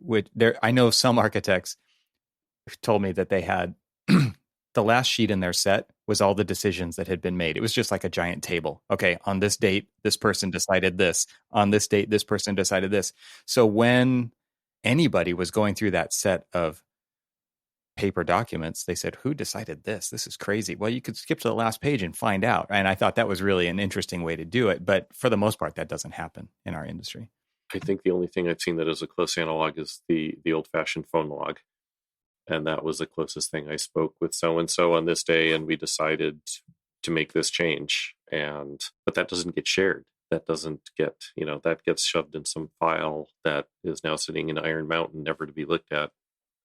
I know some architects told me that they had the last sheet in their set was all the decisions that had been made. It was just like a giant table. Okay, on this date, this person decided this. On this date, this person decided this. So when anybody was going through that set of paper documents, they said, who decided this? This is crazy. Well, you could skip to the last page and find out. And I thought that was really an interesting way to do it. But for the most part, that doesn't happen in our industry. I think the only thing I've seen that is a close analog is the old-fashioned phone log. And that was the closest thing. I spoke with so-and-so on this day, and we decided to make this change. But that doesn't get shared. That doesn't get, that gets shoved in some file that is now sitting in Iron Mountain, never to be looked at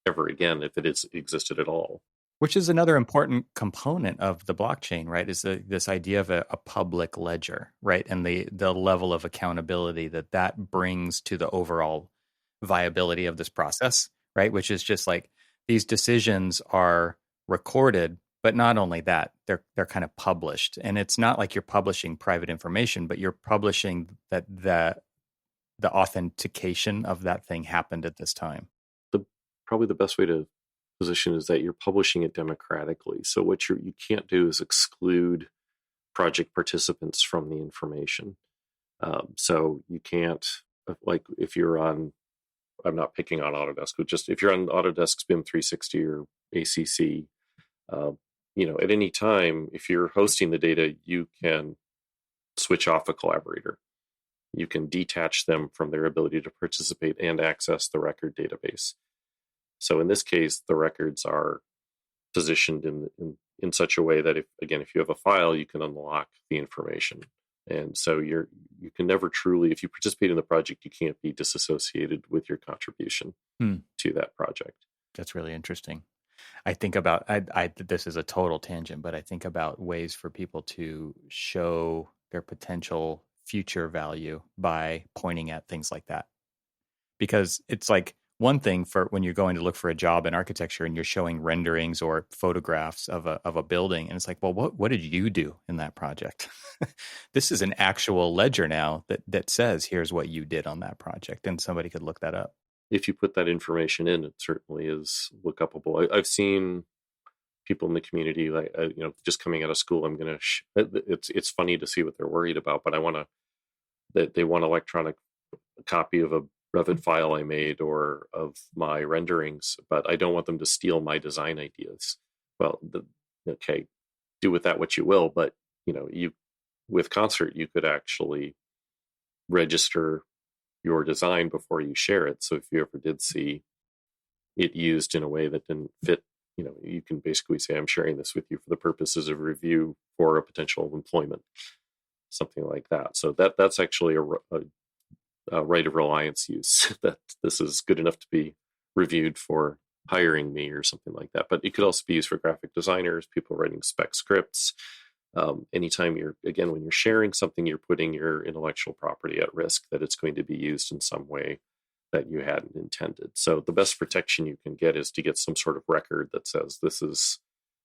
ever again, if it is existed at all. Which is another important component of the blockchain, right? Is this idea of a public ledger, right? And the level of accountability that brings to the overall viability of this process, right? Which is just like, these decisions are recorded, but not only that, they're kind of published. And it's not like you're publishing private information, but you're publishing that the authentication of that thing happened at this time. Probably the best way to position is that you're publishing it democratically. So what you can't do is exclude project participants from the information. So you can't, like if you're on, I'm not picking on Autodesk, but just if you're on Autodesk's BIM 360 or ACC, at any time, if you're hosting the data, you can switch off a collaborator. You can detach them from their ability to participate and access the record database. So in this case, the records are positioned in such a way that if you have a file, you can unlock the information. And so you can never truly, if you participate in the project, you can't be disassociated with your contribution to that project. That's really interesting. I think about, this is a total tangent, but I think about ways for people to show their potential future value by pointing at things like that. Because it's like one thing for when you're going to look for a job in architecture and you're showing renderings or photographs of a building. And it's like, well, what did you do in that project? This is an actual ledger now that says, here's what you did on that project. And somebody could look that up. If you put that information in, it certainly is lookupable. I've seen people in the community, like, just coming out of school, it's funny to see what they're worried about, but they want electronic copy of a Revit file I made or of my renderings, but I don't want them to steal my design ideas. Well, okay, do with that what you will, but with Concert, you could actually register your design before you share it. So if you ever did see it used in a way that didn't fit, you can basically say, I'm sharing this with you for the purposes of review for a potential employment, something like that. So that's actually a right of reliance use, that this is good enough to be reviewed for hiring me or something like that. But it could also be used for graphic designers, people writing spec scripts. Anytime when you're sharing something, you're putting your intellectual property at risk that it's going to be used in some way that you hadn't intended. So the best protection you can get is to get some sort of record that says, this is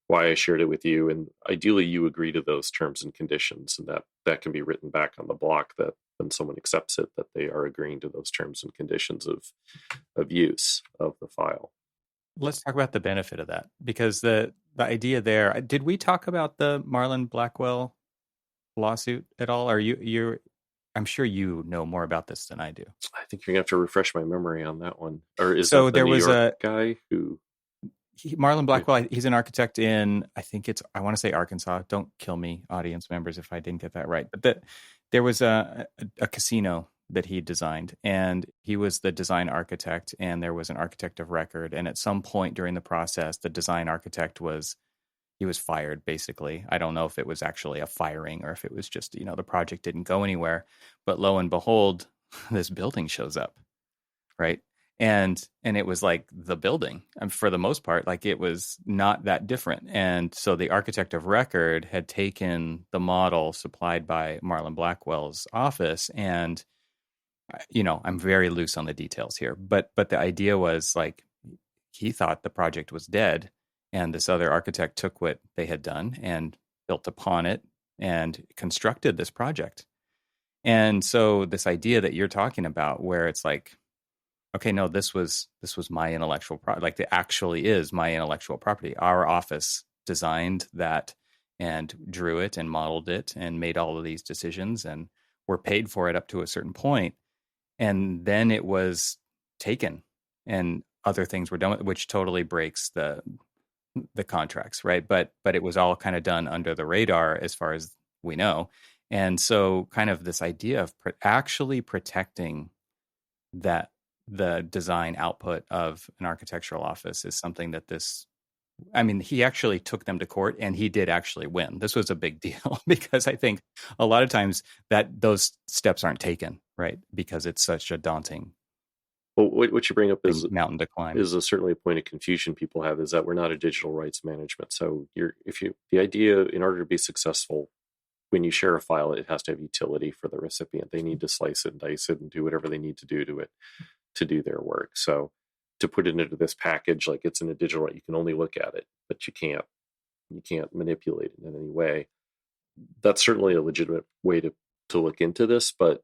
why I shared it with you. And ideally you agree to those terms and conditions, and that can be written back on the block that when someone accepts it, that they are agreeing to those terms and conditions of use of the file. Let's talk about the benefit of that, because the idea there, did we talk about the Marlon Blackwell lawsuit at all? Or I'm sure you know more about this than I do. I think you're going to have to refresh my memory on that one. Or is so that there New was York guy who... Marlon Blackwell, he's an architect in, I want to say Arkansas. Don't kill me, audience members, if I didn't get that right. But there was a casino that he designed, and he was the design architect, and there was an architect of record. And at some point during the process, the design architect was fired, basically. I don't know if it was actually a firing or if it was just, the project didn't go anywhere. But lo and behold, this building shows up, right? And it was like the building, and for the most part, like it was not that different. And so the architect of record had taken the model supplied by Marlon Blackwell's office, and I'm very loose on the details here, but the idea was like he thought the project was dead, and this other architect took what they had done and built upon it and constructed this project. And so this idea that you're talking about, where it's like, okay, no, this was my intellectual property. Like, it actually is my intellectual property. Our office designed that and drew it and modeled it and made all of these decisions and were paid for it up to a certain point. And then it was taken and other things were done, which totally breaks the contracts, right? But it was all kind of done under the radar as far as we know. And so kind of this idea of actually protecting that the design output of an architectural office is something that he actually took them to court and he did actually win. This was a big deal because I think a lot of times that those steps aren't taken, right? Because it's such a daunting Well, what you bring up is mountain to climb. Is certainly a point of confusion people have, is that we're not a digital rights management. So the idea, in order to be successful, when you share a file, it has to have utility for the recipient. They need to slice it and dice it and do whatever they need to do to it to do their work. So to put it into this package like it's in a digital right, you can only look at it, but you can't manipulate it in any way. That's certainly a legitimate way to look into this, but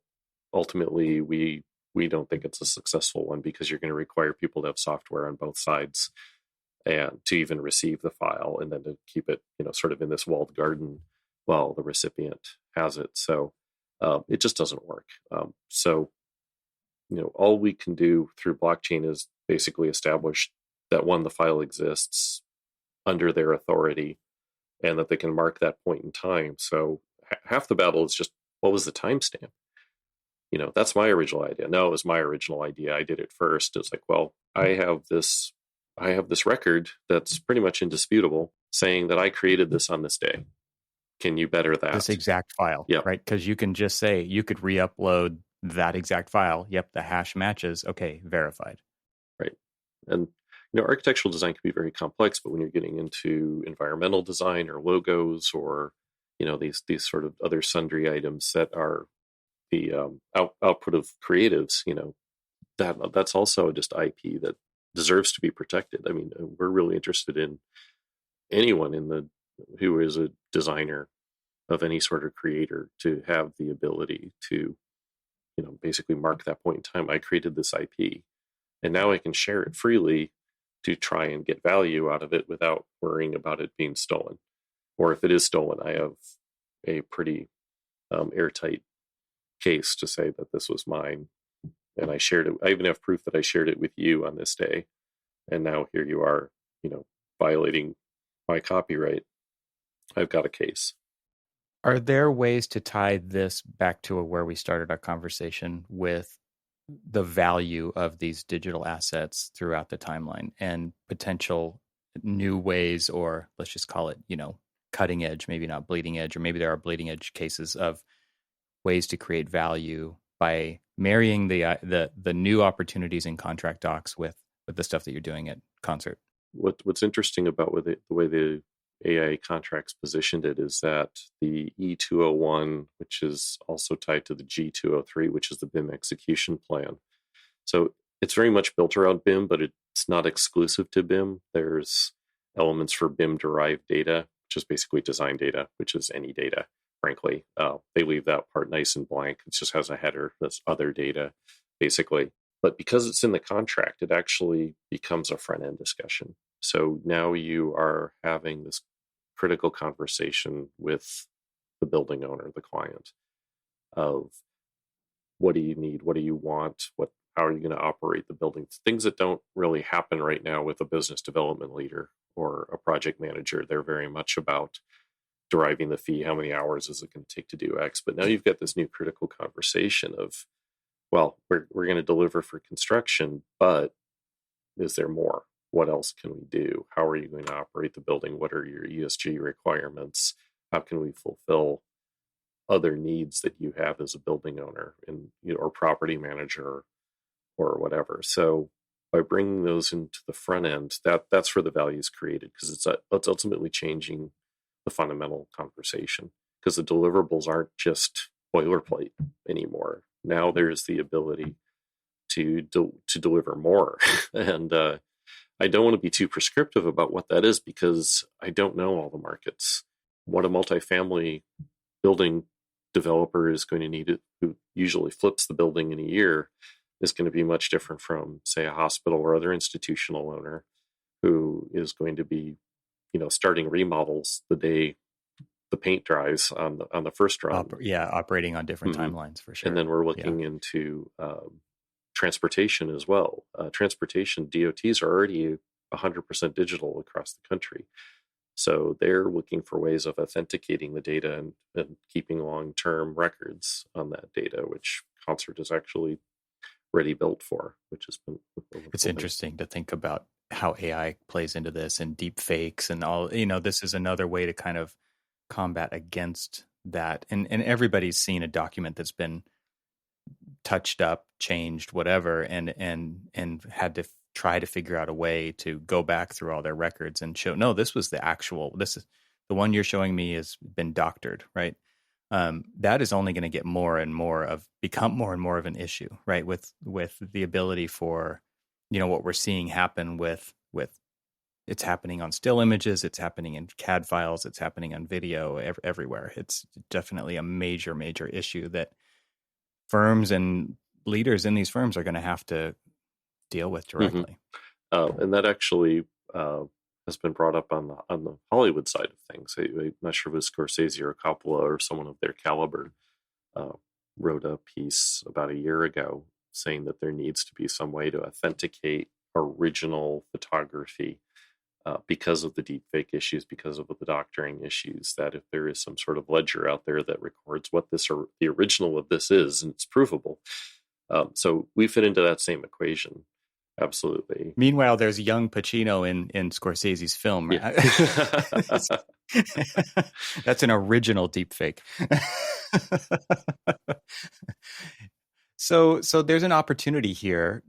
ultimately we don't think it's a successful one because you're going to require people to have software on both sides and to even receive the file and then to keep it, sort of in this walled garden while the recipient has it. So it just doesn't work. All we can do through blockchain is basically establish that, one, the file exists under their authority and that they can mark that point in time. So half the battle is just, what was the timestamp? That's my original idea. No, it was my original idea. I did it first. It's like, well, I have this record that's pretty much indisputable saying that I created this on this day. Can you better that? This exact file, yeah, right? Because you can just say, you could re-upload that exact file. Yep, the hash matches. Okay, verified. Right. And, architectural design can be very complex, but when you're getting into environmental design or logos or, these sort of other sundry items that are the output of creatives, that's also just IP that deserves to be protected. I mean, we're really interested in anyone who is a designer of any sort of creator to have the ability to, basically mark that point in time. I created this IP and now I can share it freely to try and get value out of it without worrying about it being stolen. Or if it is stolen, I have a pretty airtight case to say that this was mine and I shared it. I even have proof that I shared it with you on this day. And now here you are, violating my copyright. I've got a case. Are there ways to tie this back to where we started our conversation with the value of these digital assets throughout the timeline and potential new ways, or let's just call it, cutting edge, maybe not bleeding edge, or maybe there are bleeding edge cases of ways to create value by marrying the new opportunities in contract docs with the stuff that you're doing at Concert? What's interesting about the way the AI contracts positioned it is that the E201, which is also tied to the G203, which is the BIM execution plan. So it's very much built around BIM, but it's not exclusive to BIM. There's elements for BIM-derived data, which is basically design data, which is any data, frankly. They leave that part nice and blank. It just has a header that's other data, basically. But because it's in the contract, it actually becomes a front-end discussion. So now you are having this critical conversation with the building owner, the client, of what do you need? What do you want? How are you going to operate the building? Things that don't really happen right now with a business development leader or a project manager. They're very much about deriving the fee. How many hours is it going to take to do X? But now you've got this new critical conversation of, well, we're going to deliver for construction, but is there more? What else can we do? How are you going to operate the building? What are your ESG requirements? How can we fulfill other needs that you have as a building owner or property manager or whatever? So by bringing those into the front end, that's where the value is created, because it's ultimately changing the fundamental conversation, because the deliverables aren't just boilerplate anymore. Now there's the ability to deliver more. And I don't want to be too prescriptive about what that is, because I don't know all the markets. What a multifamily building developer is going to need, who usually flips the building in a year, is going to be much different from, say, a hospital or other institutional owner who is going to be starting remodels the day the paint dries on the first run. Operating on different timelines for sure. And then we're looking into transportation as well. Transportation DOTs are already 100% digital across the country. So they're looking for ways of authenticating the data and keeping long-term records on that data, which Concert is actually ready built for, which has been it's interesting to think about how AI plays into this and deep fakes and all. This is another way to kind of combat against that. And everybody's seen a document that's been touched up, changed, whatever, and had to try to figure out a way to go back through all their records and show, no, this is the one you're showing me has been doctored, right? That is only going to get become more and more of an issue, right? With the ability for, what we're seeing happen with it's happening on still images, it's happening in CAD files, it's happening on video everywhere. It's definitely a major, major issue that firms and leaders in these firms are going to have to deal with directly. And that actually has been brought up on the Hollywood side of things. I'm not sure if it was Scorsese or Coppola or someone of their caliber wrote a piece about a year ago saying that there needs to be some way to authenticate original photography because of the deepfake issues, because of the doctoring issues, that if there is some sort of ledger out there that records what the original of this is, and it's provable. So we fit into that same equation. Absolutely. Meanwhile, there's young Pacino in Scorsese's film. Right? Yeah. That's an original deepfake. So there's an opportunity here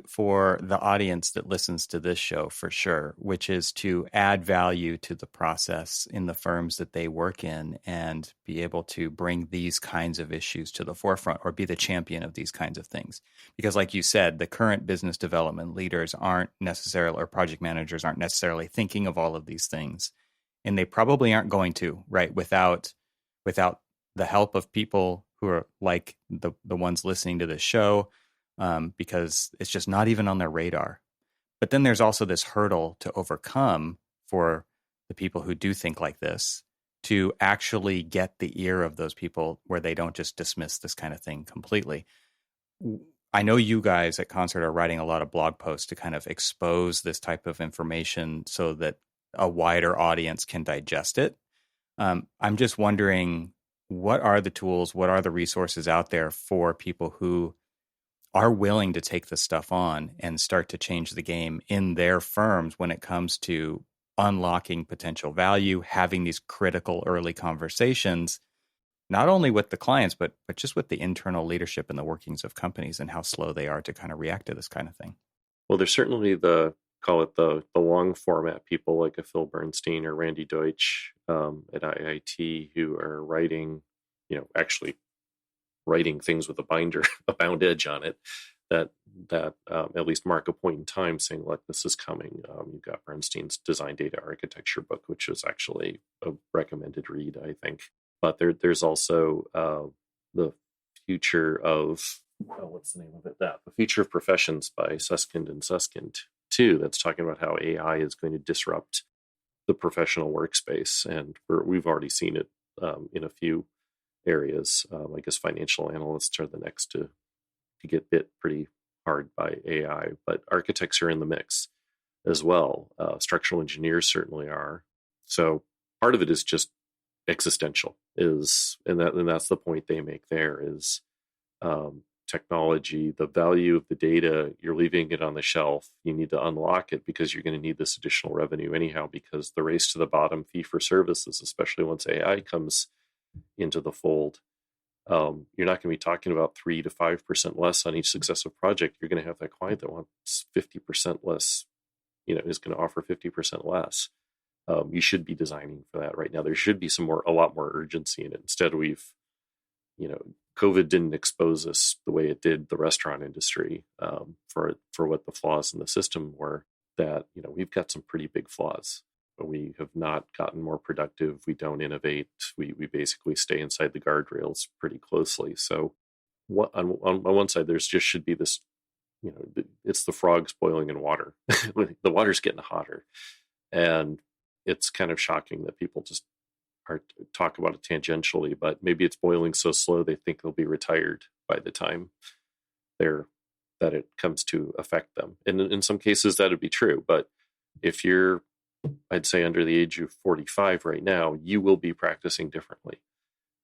for the audience that listens to this show for sure, which is to add value to the process in the firms that they work in and be able to bring these kinds of issues to the forefront or be the champion of these kinds of things. Because like you said, the current business development leaders or project managers aren't necessarily thinking of all of these things. And they probably aren't going to, right, without the help of people who are like the ones listening to this show, because it's just not even on their radar. But then there's also this hurdle to overcome for the people who do think like this, to actually get the ear of those people where they don't just dismiss this kind of thing completely. I know you guys at Concert are writing a lot of blog posts to kind of expose this type of information so that a wider audience can digest it. I'm just wondering, what are the tools, what are the resources out there for people who are willing to take this stuff on and start to change the game in their firms when it comes to unlocking potential value, having these critical early conversations, not only with the clients, but just with the internal leadership and the workings of companies and how slow they are to kind of react to this kind of thing? Well, there's certainly the long format people like a Phil Bernstein or Randy Deutsch at IIT who are writing, actually writing things with a bound edge on it that at least mark a point in time saying, look, this is coming. You've got Bernstein's Design Data Architecture book, which was actually a recommended read, I think. But there's also the future of, what's the name of it? The Future of Professions by Susskind and Susskind too. That's talking about how AI is going to disrupt the professional workspace, and we've already seen it in a few areas. I guess financial analysts are the next to get bit pretty hard by AI, but architects are in the mix as well. Structural engineers certainly are. So part of it is just existential, and that's the point they make there is technology, the value of the data, you're leaving it on the shelf. You need to unlock it because you're going to need this additional revenue anyhow, because the race to the bottom fee for services, especially once AI comes into the fold, you're not going to be talking about 3 to 5% less on each successive project. You're going to have that client that wants 50% less, is going to offer 50% less. You should be designing for that right now. There should be a lot more urgency in it. Instead, COVID didn't expose us the way it did the restaurant industry for what the flaws in the system were. That we've got some pretty big flaws. We have not gotten more productive. We don't innovate. We basically stay inside the guardrails pretty closely. So on one side, there's just should be this, it's the frogs boiling in water. The water's getting hotter, and it's kind of shocking that people just talk about it tangentially, but maybe it's boiling so slow they think they'll be retired by the time that it comes to affect them. And in some cases that would be true, but if you're, I'd say, under the age of 45 right now, you will be practicing differently.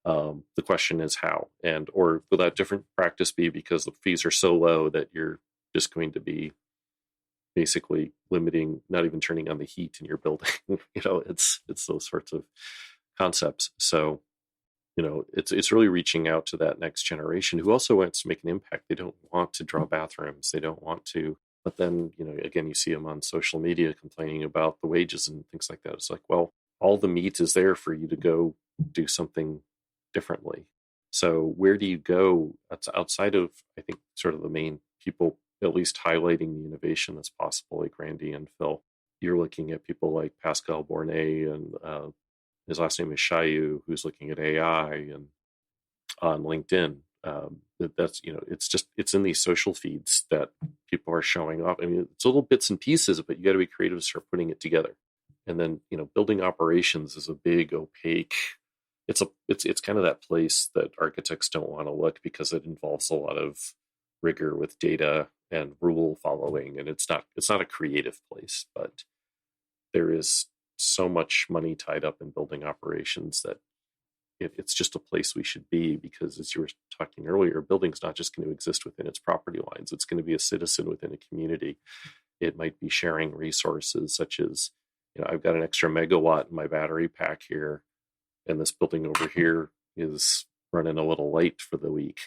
The question is how, or will that different practice be because the fees are so low that you're just going to be basically limiting, not even turning on the heat in your building. It's those sorts of concepts. So, it's really reaching out to that next generation who also wants to make an impact. They don't want to draw bathrooms. They don't want to, but then, again, you see them on social media complaining about the wages and things like that. It's like, well, all the meat is there for you to go do something differently. So where do you go outside of, I think, sort of the main people, at least highlighting the innovation that's possible, like Randy and Phil? You're looking at people like Pascal Bornet, and his last name is Shayu, who's looking at AI and on LinkedIn. That's, it's in these social feeds that people are showing off. I mean, it's little bits and pieces, but you got to be creative to start putting it together. And then, building operations is a big opaque. It's kind of that place that architects don't want to look because it involves a lot of rigor with data and rule following, and it's not a creative place. But there is so much money tied up in building operations that it's just a place we should be, because as you were talking earlier, a building's not just going to exist within its property lines. It's going to be a citizen within a community. It might be sharing resources such as, I've got an extra megawatt in my battery pack here, and this building over here is running a little late for the week.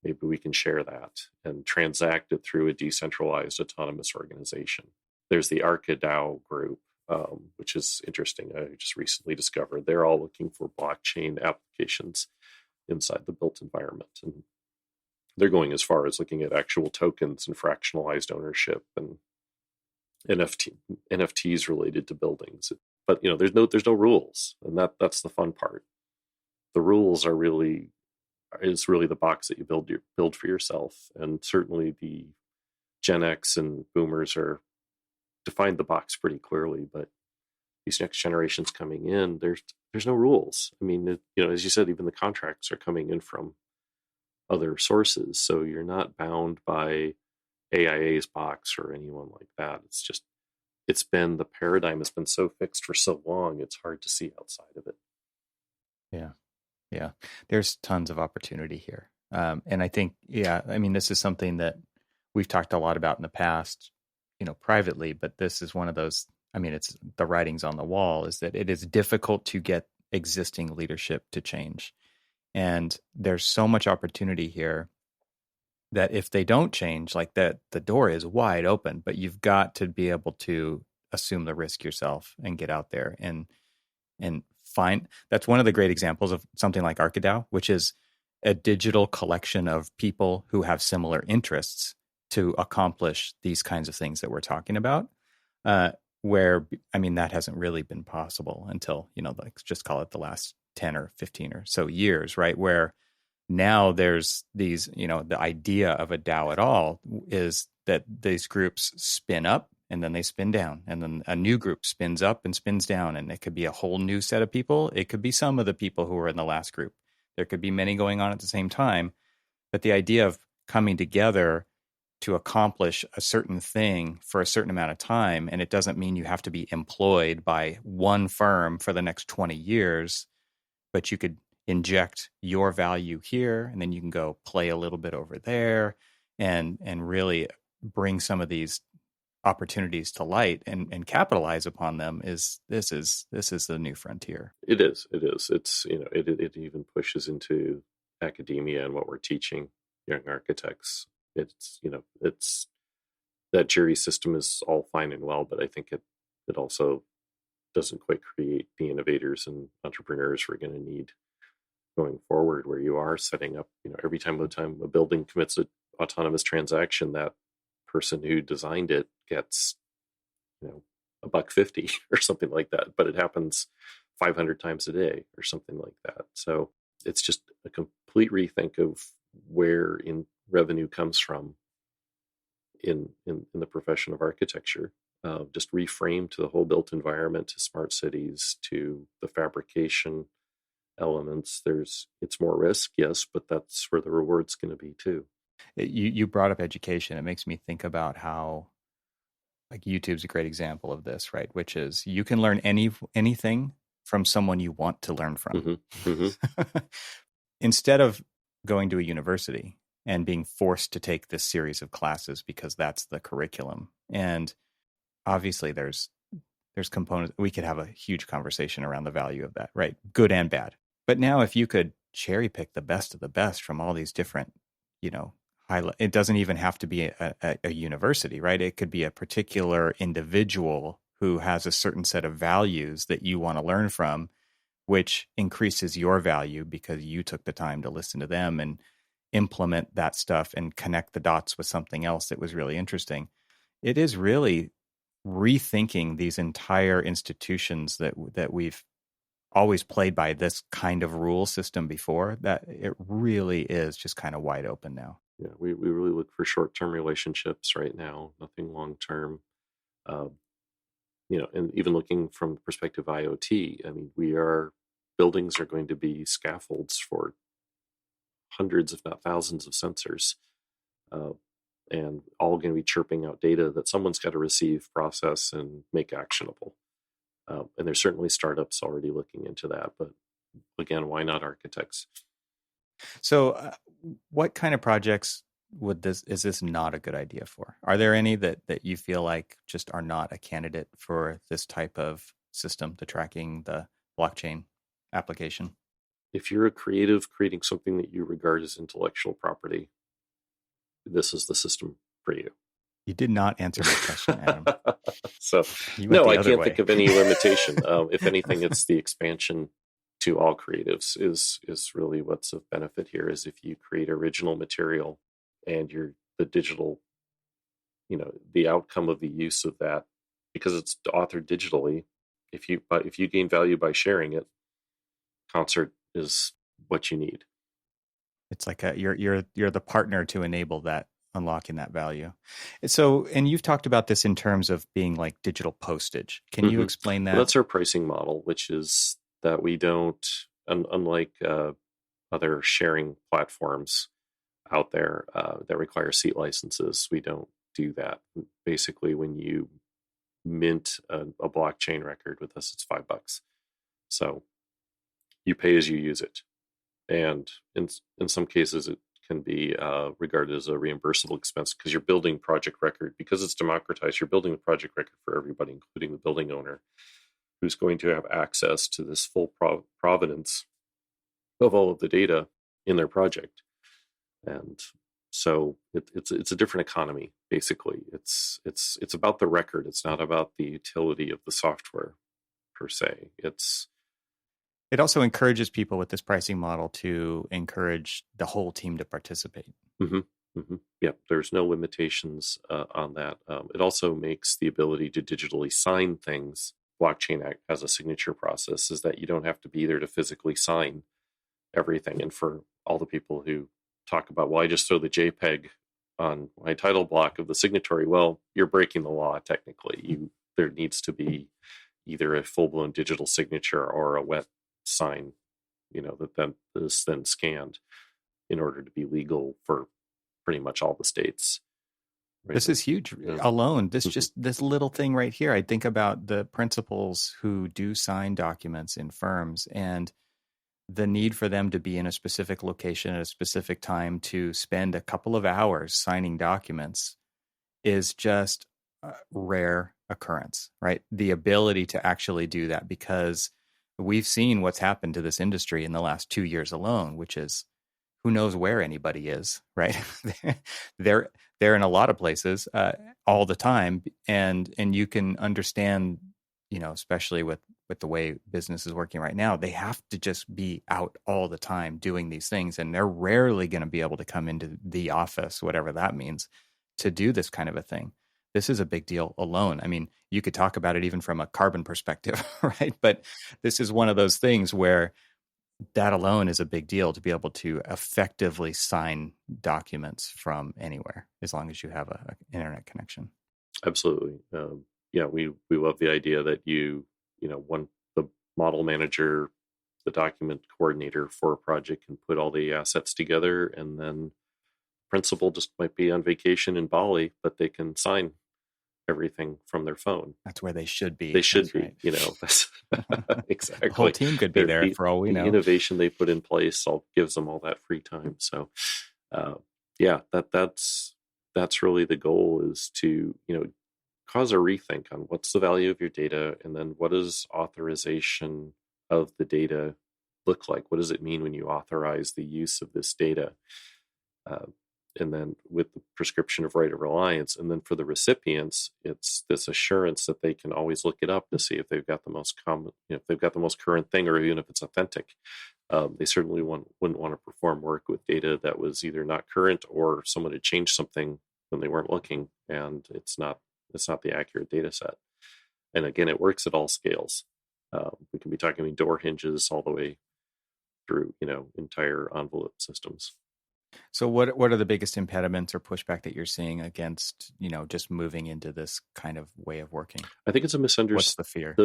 Maybe we can share that and transact it through a decentralized autonomous organization. There's the ArcaDAO group, which is interesting. I just recently discovered they're all looking for blockchain applications inside the built environment. And they're going as far as looking at actual tokens and fractionalized ownership and NFTs related to buildings. But there's no rules, and that's the fun part. The rules is really the box that you build for yourself, and certainly the Gen X and Boomers are defined the box pretty clearly. But these next generations coming in, there's no rules. I mean, as you said, even the contracts are coming in from other sources, so you're not bound by AIA's box or anyone like that. It's been, the paradigm has been so fixed for so long, it's hard to see outside of it. Yeah. There's tons of opportunity here. And I think, this is something that we've talked a lot about in the past, privately, but this is one of those, it's the writings on the wall, is that it is difficult to get existing leadership to change. And there's so much opportunity here that if they don't change, like that, the door is wide open, but you've got to be able to assume the risk yourself and get out there and find. That's one of the great examples of something like ArcaDAO, which is a digital collection of people who have similar interests to accomplish these kinds of things that we're talking about. Where, that hasn't really been possible until, like, just call it the last 10 or 15 or so years, right? Where now there's these, the idea of a DAO at all is that these groups spin up and then they spin down, and then a new group spins up and spins down, and it could be a whole new set of people. It could be some of the people who were in the last group. There could be many going on at the same time, but the idea of coming together to accomplish a certain thing for a certain amount of time, and it doesn't mean you have to be employed by one firm for the next 20 years, but you could inject your value here, and then you can go play a little bit over there and really bring some of these opportunities to light and capitalize upon them. This is the new frontier. It is. It's, it even pushes into academia and what we're teaching young architects. It's that jury system is all fine and well, but I think it also doesn't quite create the innovators and entrepreneurs we're going to need going forward, where you are setting up, every time a building commits an autonomous transaction, that person who designed it gets, $1.50 or something like that, but it happens 500 times a day or something like that. So it's just a complete rethink of where in revenue comes from in the profession of architecture. just reframe to the whole built environment, to smart cities, to the fabrication elements. It's more risk, yes, but that's where the reward's going to be too. You brought up education. It makes me think about how, like, YouTube's a great example of this, right? Which is you can learn anything from someone you want to learn from. Instead of going to a university and being forced to take this series of classes because that's the curriculum. And obviously there's components. We could have a huge conversation around the value of that, right? Good and bad. But now if you could cherry pick the best of the best from all these different, it doesn't even have to be a university, right? It could be a particular individual who has a certain set of values that you want to learn from, which increases your value because you took the time to listen to them and implement that stuff and connect the dots with something else that was really interesting. It is really rethinking these entire institutions that we've always played by this kind of rule system before, that it really is just kind of wide open now. Yeah, we really look for short-term relationships right now, nothing long-term. And even looking from the perspective of IoT, I mean, buildings are going to be scaffolds for hundreds, if not thousands, of sensors, and all going to be chirping out data that someone's got to receive, process, and make actionable. And there's certainly startups already looking into that, but again, why not architects? So what kind of projects is this not a good idea for? Are there any that you feel like just are not a candidate for this type of system, the tracking, the blockchain application? If you're a creative creating something that you regard as intellectual property, this is the system for you. You did not answer my question, Adam. So, no, I can't think of any limitation. If anything, it's the expansion to all creatives is really what's of benefit here. Is if you create original material and the digital, the outcome of the use of that, because it's authored digitally. If you gain value by sharing it, Concert is what you need. It's like you're the partner to enable that, unlocking that value. So, and you've talked about this in terms of being like digital postage. Can you explain that? Well, that's our pricing model, which is that we don't, unlike other sharing platforms out there that require seat licenses, we don't do that. Basically, when you mint a blockchain record with us, it's $5. So you pay as you use it. And in some cases, it can be regarded as a reimbursable expense because you're building project record. Because it's democratized, you're building the project record for everybody, including the building owner, who's going to have access to this full provenance of all of the data in their project. And so it's a different economy, basically. It's about the record. It's not about the utility of the software per se. It also encourages people with this pricing model to encourage the whole team to participate. Yeah, there's no limitations on that. It also makes the ability to digitally sign things. Blockchain as a signature process is that you don't have to be there to physically sign everything. And for all the people who talk about, well, I just throw the JPEG on my title block of the signatory, well, you're breaking the law technically. There needs to be either a full-blown digital signature or a wet sign, that then is then scanned in order to be legal for pretty much all the states. Right? This is huge. Alone, this little thing right here, I think about the principals who do sign documents in firms and the need for them to be in a specific location at a specific time to spend a couple of hours signing documents is just a rare occurrence, right? The ability to actually do that, because we've seen what's happened to this industry in the last 2 years alone, which is who knows where anybody is, right? They're in a lot of places all the time. And you can understand, especially with the way business is working right now, they have to just be out all the time doing these things. And they're rarely going to be able to come into the office, whatever that means, to do this kind of a thing. This is a big deal alone. I mean, you could talk about it even from a carbon perspective, right? But this is one of those things where that alone is a big deal, to be able to effectively sign documents from anywhere, as long as you have an internet connection. Absolutely. yeah, we love the idea that one, the model manager, the document coordinator for a project can put all the assets together, and then principal just might be on vacation in Bali, but they can sign everything from their phone. That's where they should be. They should That's be, right. exactly. The whole team could be there for all we know. The innovation they put in place gives them all that free time. So, that's really the goal, is to, cause a rethink on what's the value of your data, and then what does authorization of the data look like? What does it mean when you authorize the use of this data? And then with the prescription of right of reliance, and then for the recipients, it's this assurance that they can always look it up to see if they've got the most common, if they've got the most current thing, or even if it's authentic. They certainly wouldn't want to perform work with data that was either not current, or someone had changed something when they weren't looking, and it's not the accurate data set. And again, it works at all scales. We can be talking door hinges all the way through, entire envelope systems. So what are the biggest impediments or pushback that you're seeing against, just moving into this kind of way of working? I think it's a misunderstanding. What's the fear?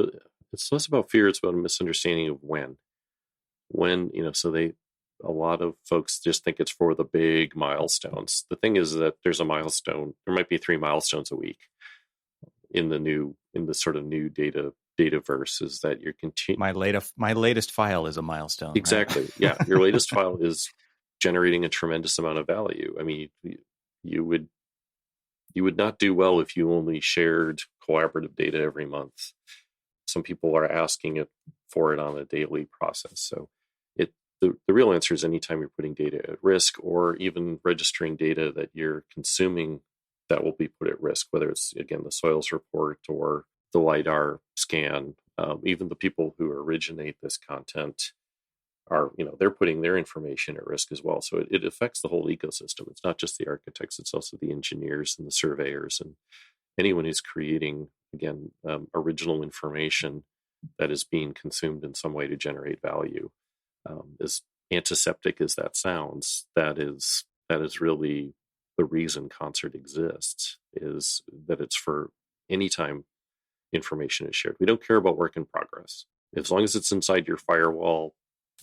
It's less about fear. It's about a misunderstanding of when, a lot of folks just think it's for the big milestones. The thing is that there's a milestone. There might be 3 milestones a week in the sort of new dataverse, is that you're continuing. My latest file is a milestone. Exactly. Right? Yeah. Your latest file is generating a tremendous amount of value. I mean, you would not do well if you only shared collaborative data every month. Some people are asking for it on a daily process. So the real answer is, anytime you're putting data at risk, or even registering data that you're consuming that will be put at risk, whether it's, again, the soils report or the LiDAR scan, even the people who originate this content are, they're putting their information at risk as well. So it affects the whole ecosystem. It's not just the architects, it's also the engineers and the surveyors and anyone who's creating, again, original information that is being consumed in some way to generate value. As antiseptic as that sounds, that is really the reason Concert exists, is that it's for any time information is shared. We don't care about work in progress. As long as it's inside your firewall,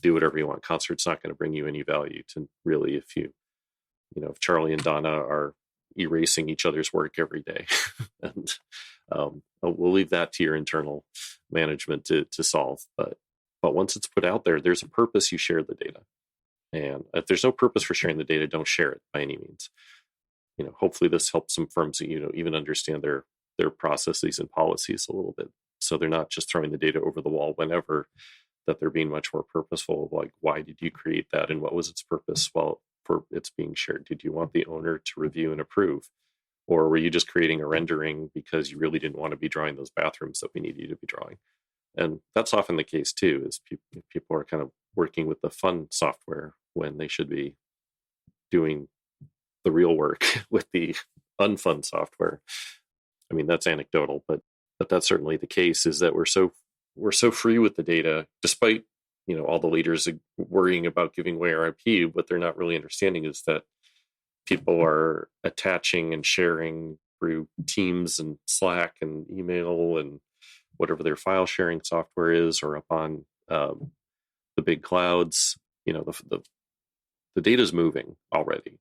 do whatever you want. Concert's not going to bring you any value to really, if if Charlie and Donna are erasing each other's work every day. And we'll leave that to your internal management to solve. But once it's put out there, there's a purpose you share the data. And if there's no purpose for sharing the data, don't share it by any means. Hopefully this helps some firms, even understand their processes and policies a little bit. So they're not just throwing the data over the wall whenever, that they're being much more purposeful of, like, why did you create that and what was its purpose while for it's being shared? Did you want the owner to review and approve? Or were you just creating a rendering because you really didn't want to be drawing those bathrooms that we need you to be drawing? And that's often the case too, is people are kind of working with the fun software when they should be doing the real work with the unfun software. I mean, that's anecdotal, but that's certainly the case, is that we're so free with the data, despite, all the leaders worrying about giving away our IP. What they're not really understanding is that people are attaching and sharing through Teams and Slack and email and whatever their file sharing software is, or up on the big clouds. The data is moving already.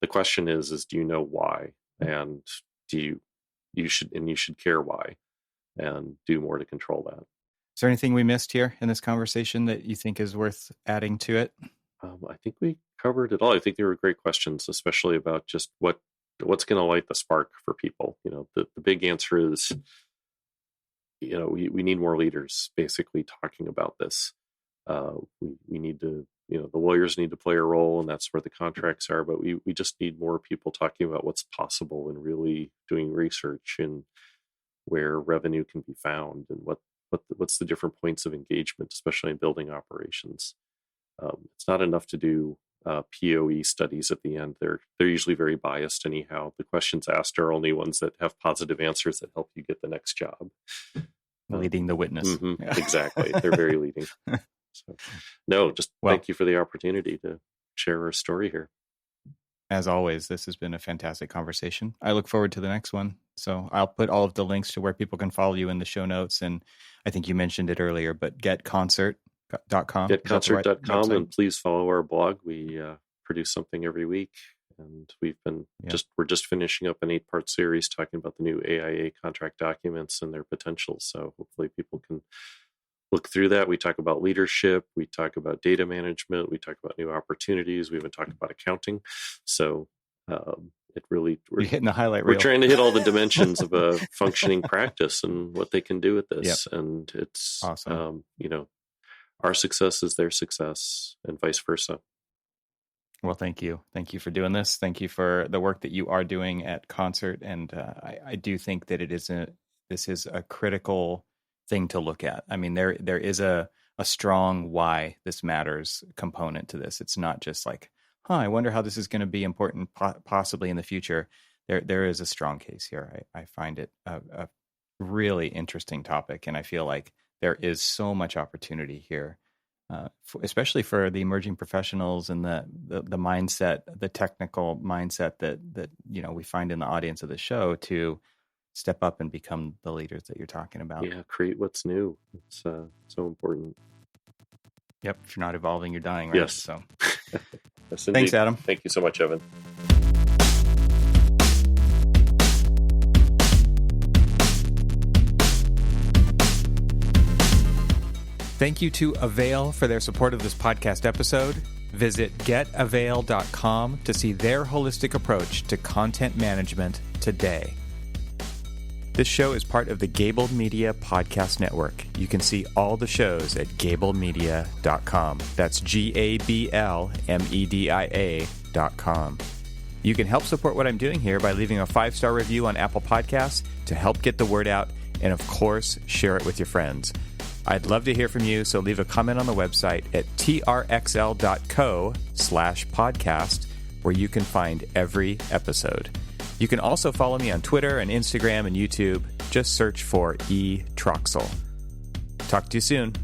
The question is do you know why? And you should care why, and do more to control that. Is there anything we missed here in this conversation that you think is worth adding to it? I think we covered it all. I think they were great questions, especially about just what's going to light the spark for people. The big answer is, we need more leaders basically talking about this. We need to, the lawyers need to play a role, and that's where the contracts are. But we just need more people talking about what's possible and really doing research and where revenue can be found, and what's the different points of engagement, especially in building operations. It's not enough to do POE studies at the end. They're usually very biased anyhow. The questions asked are only ones that have positive answers that help you get the next job. Leading the witness. Mm-hmm, yeah. Exactly. They're very leading. So, thank you for the opportunity to share our story here. As always, this has been a fantastic conversation. I look forward to the next one. So I'll put all of the links to where people can follow you in the show notes. And I think you mentioned it earlier, but getconcert.com. Getconcert.com, and please follow our blog. We produce something every week. And we've been we're just finishing up an 8-part series talking about the new AIA contract documents and their potential. So hopefully people can look through that. We talk about leadership. We talk about data management. We talk about new opportunities. We even talk about accounting. So it really, you're hitting the highlight reel. We're trying to hit all the dimensions of a functioning practice and what they can do with this. Yep. And it's, awesome. Our success is their success and vice versa. Well, thank you. Thank you for doing this. Thank you for the work that you are doing at Concert. And I do think that this is a critical thing to look at. I mean, there is a strong why this matters component to this. It's not just like, I wonder how this is going to be important possibly in the future. There is a strong case here. I find it a really interesting topic, and I feel like there is so much opportunity here. Especially for the emerging professionals and the mindset, the technical mindset that we find in the audience of the show to step up and become the leaders that you're talking about. Yeah, create what's new. It's so important. Yep. If you're not evolving, you're dying, right? Yes. So, yes, thanks, Adam. Thank you so much, Evan. Thank you to Avail for their support of this podcast episode. Visit getavail.com to see their holistic approach to content management today. This show is part of the Gable Media Podcast Network. You can see all the shows at gablemedia.com. That's GABLMEDIA.com. You can help support what I'm doing here by leaving a 5-star review on Apple Podcasts to help get the word out, and of course, share it with your friends. I'd love to hear from you, so leave a comment on the website at trxl.co/podcast, where you can find every episode. You can also follow me on Twitter and Instagram and YouTube. Just search for eTroxel. Talk to you soon.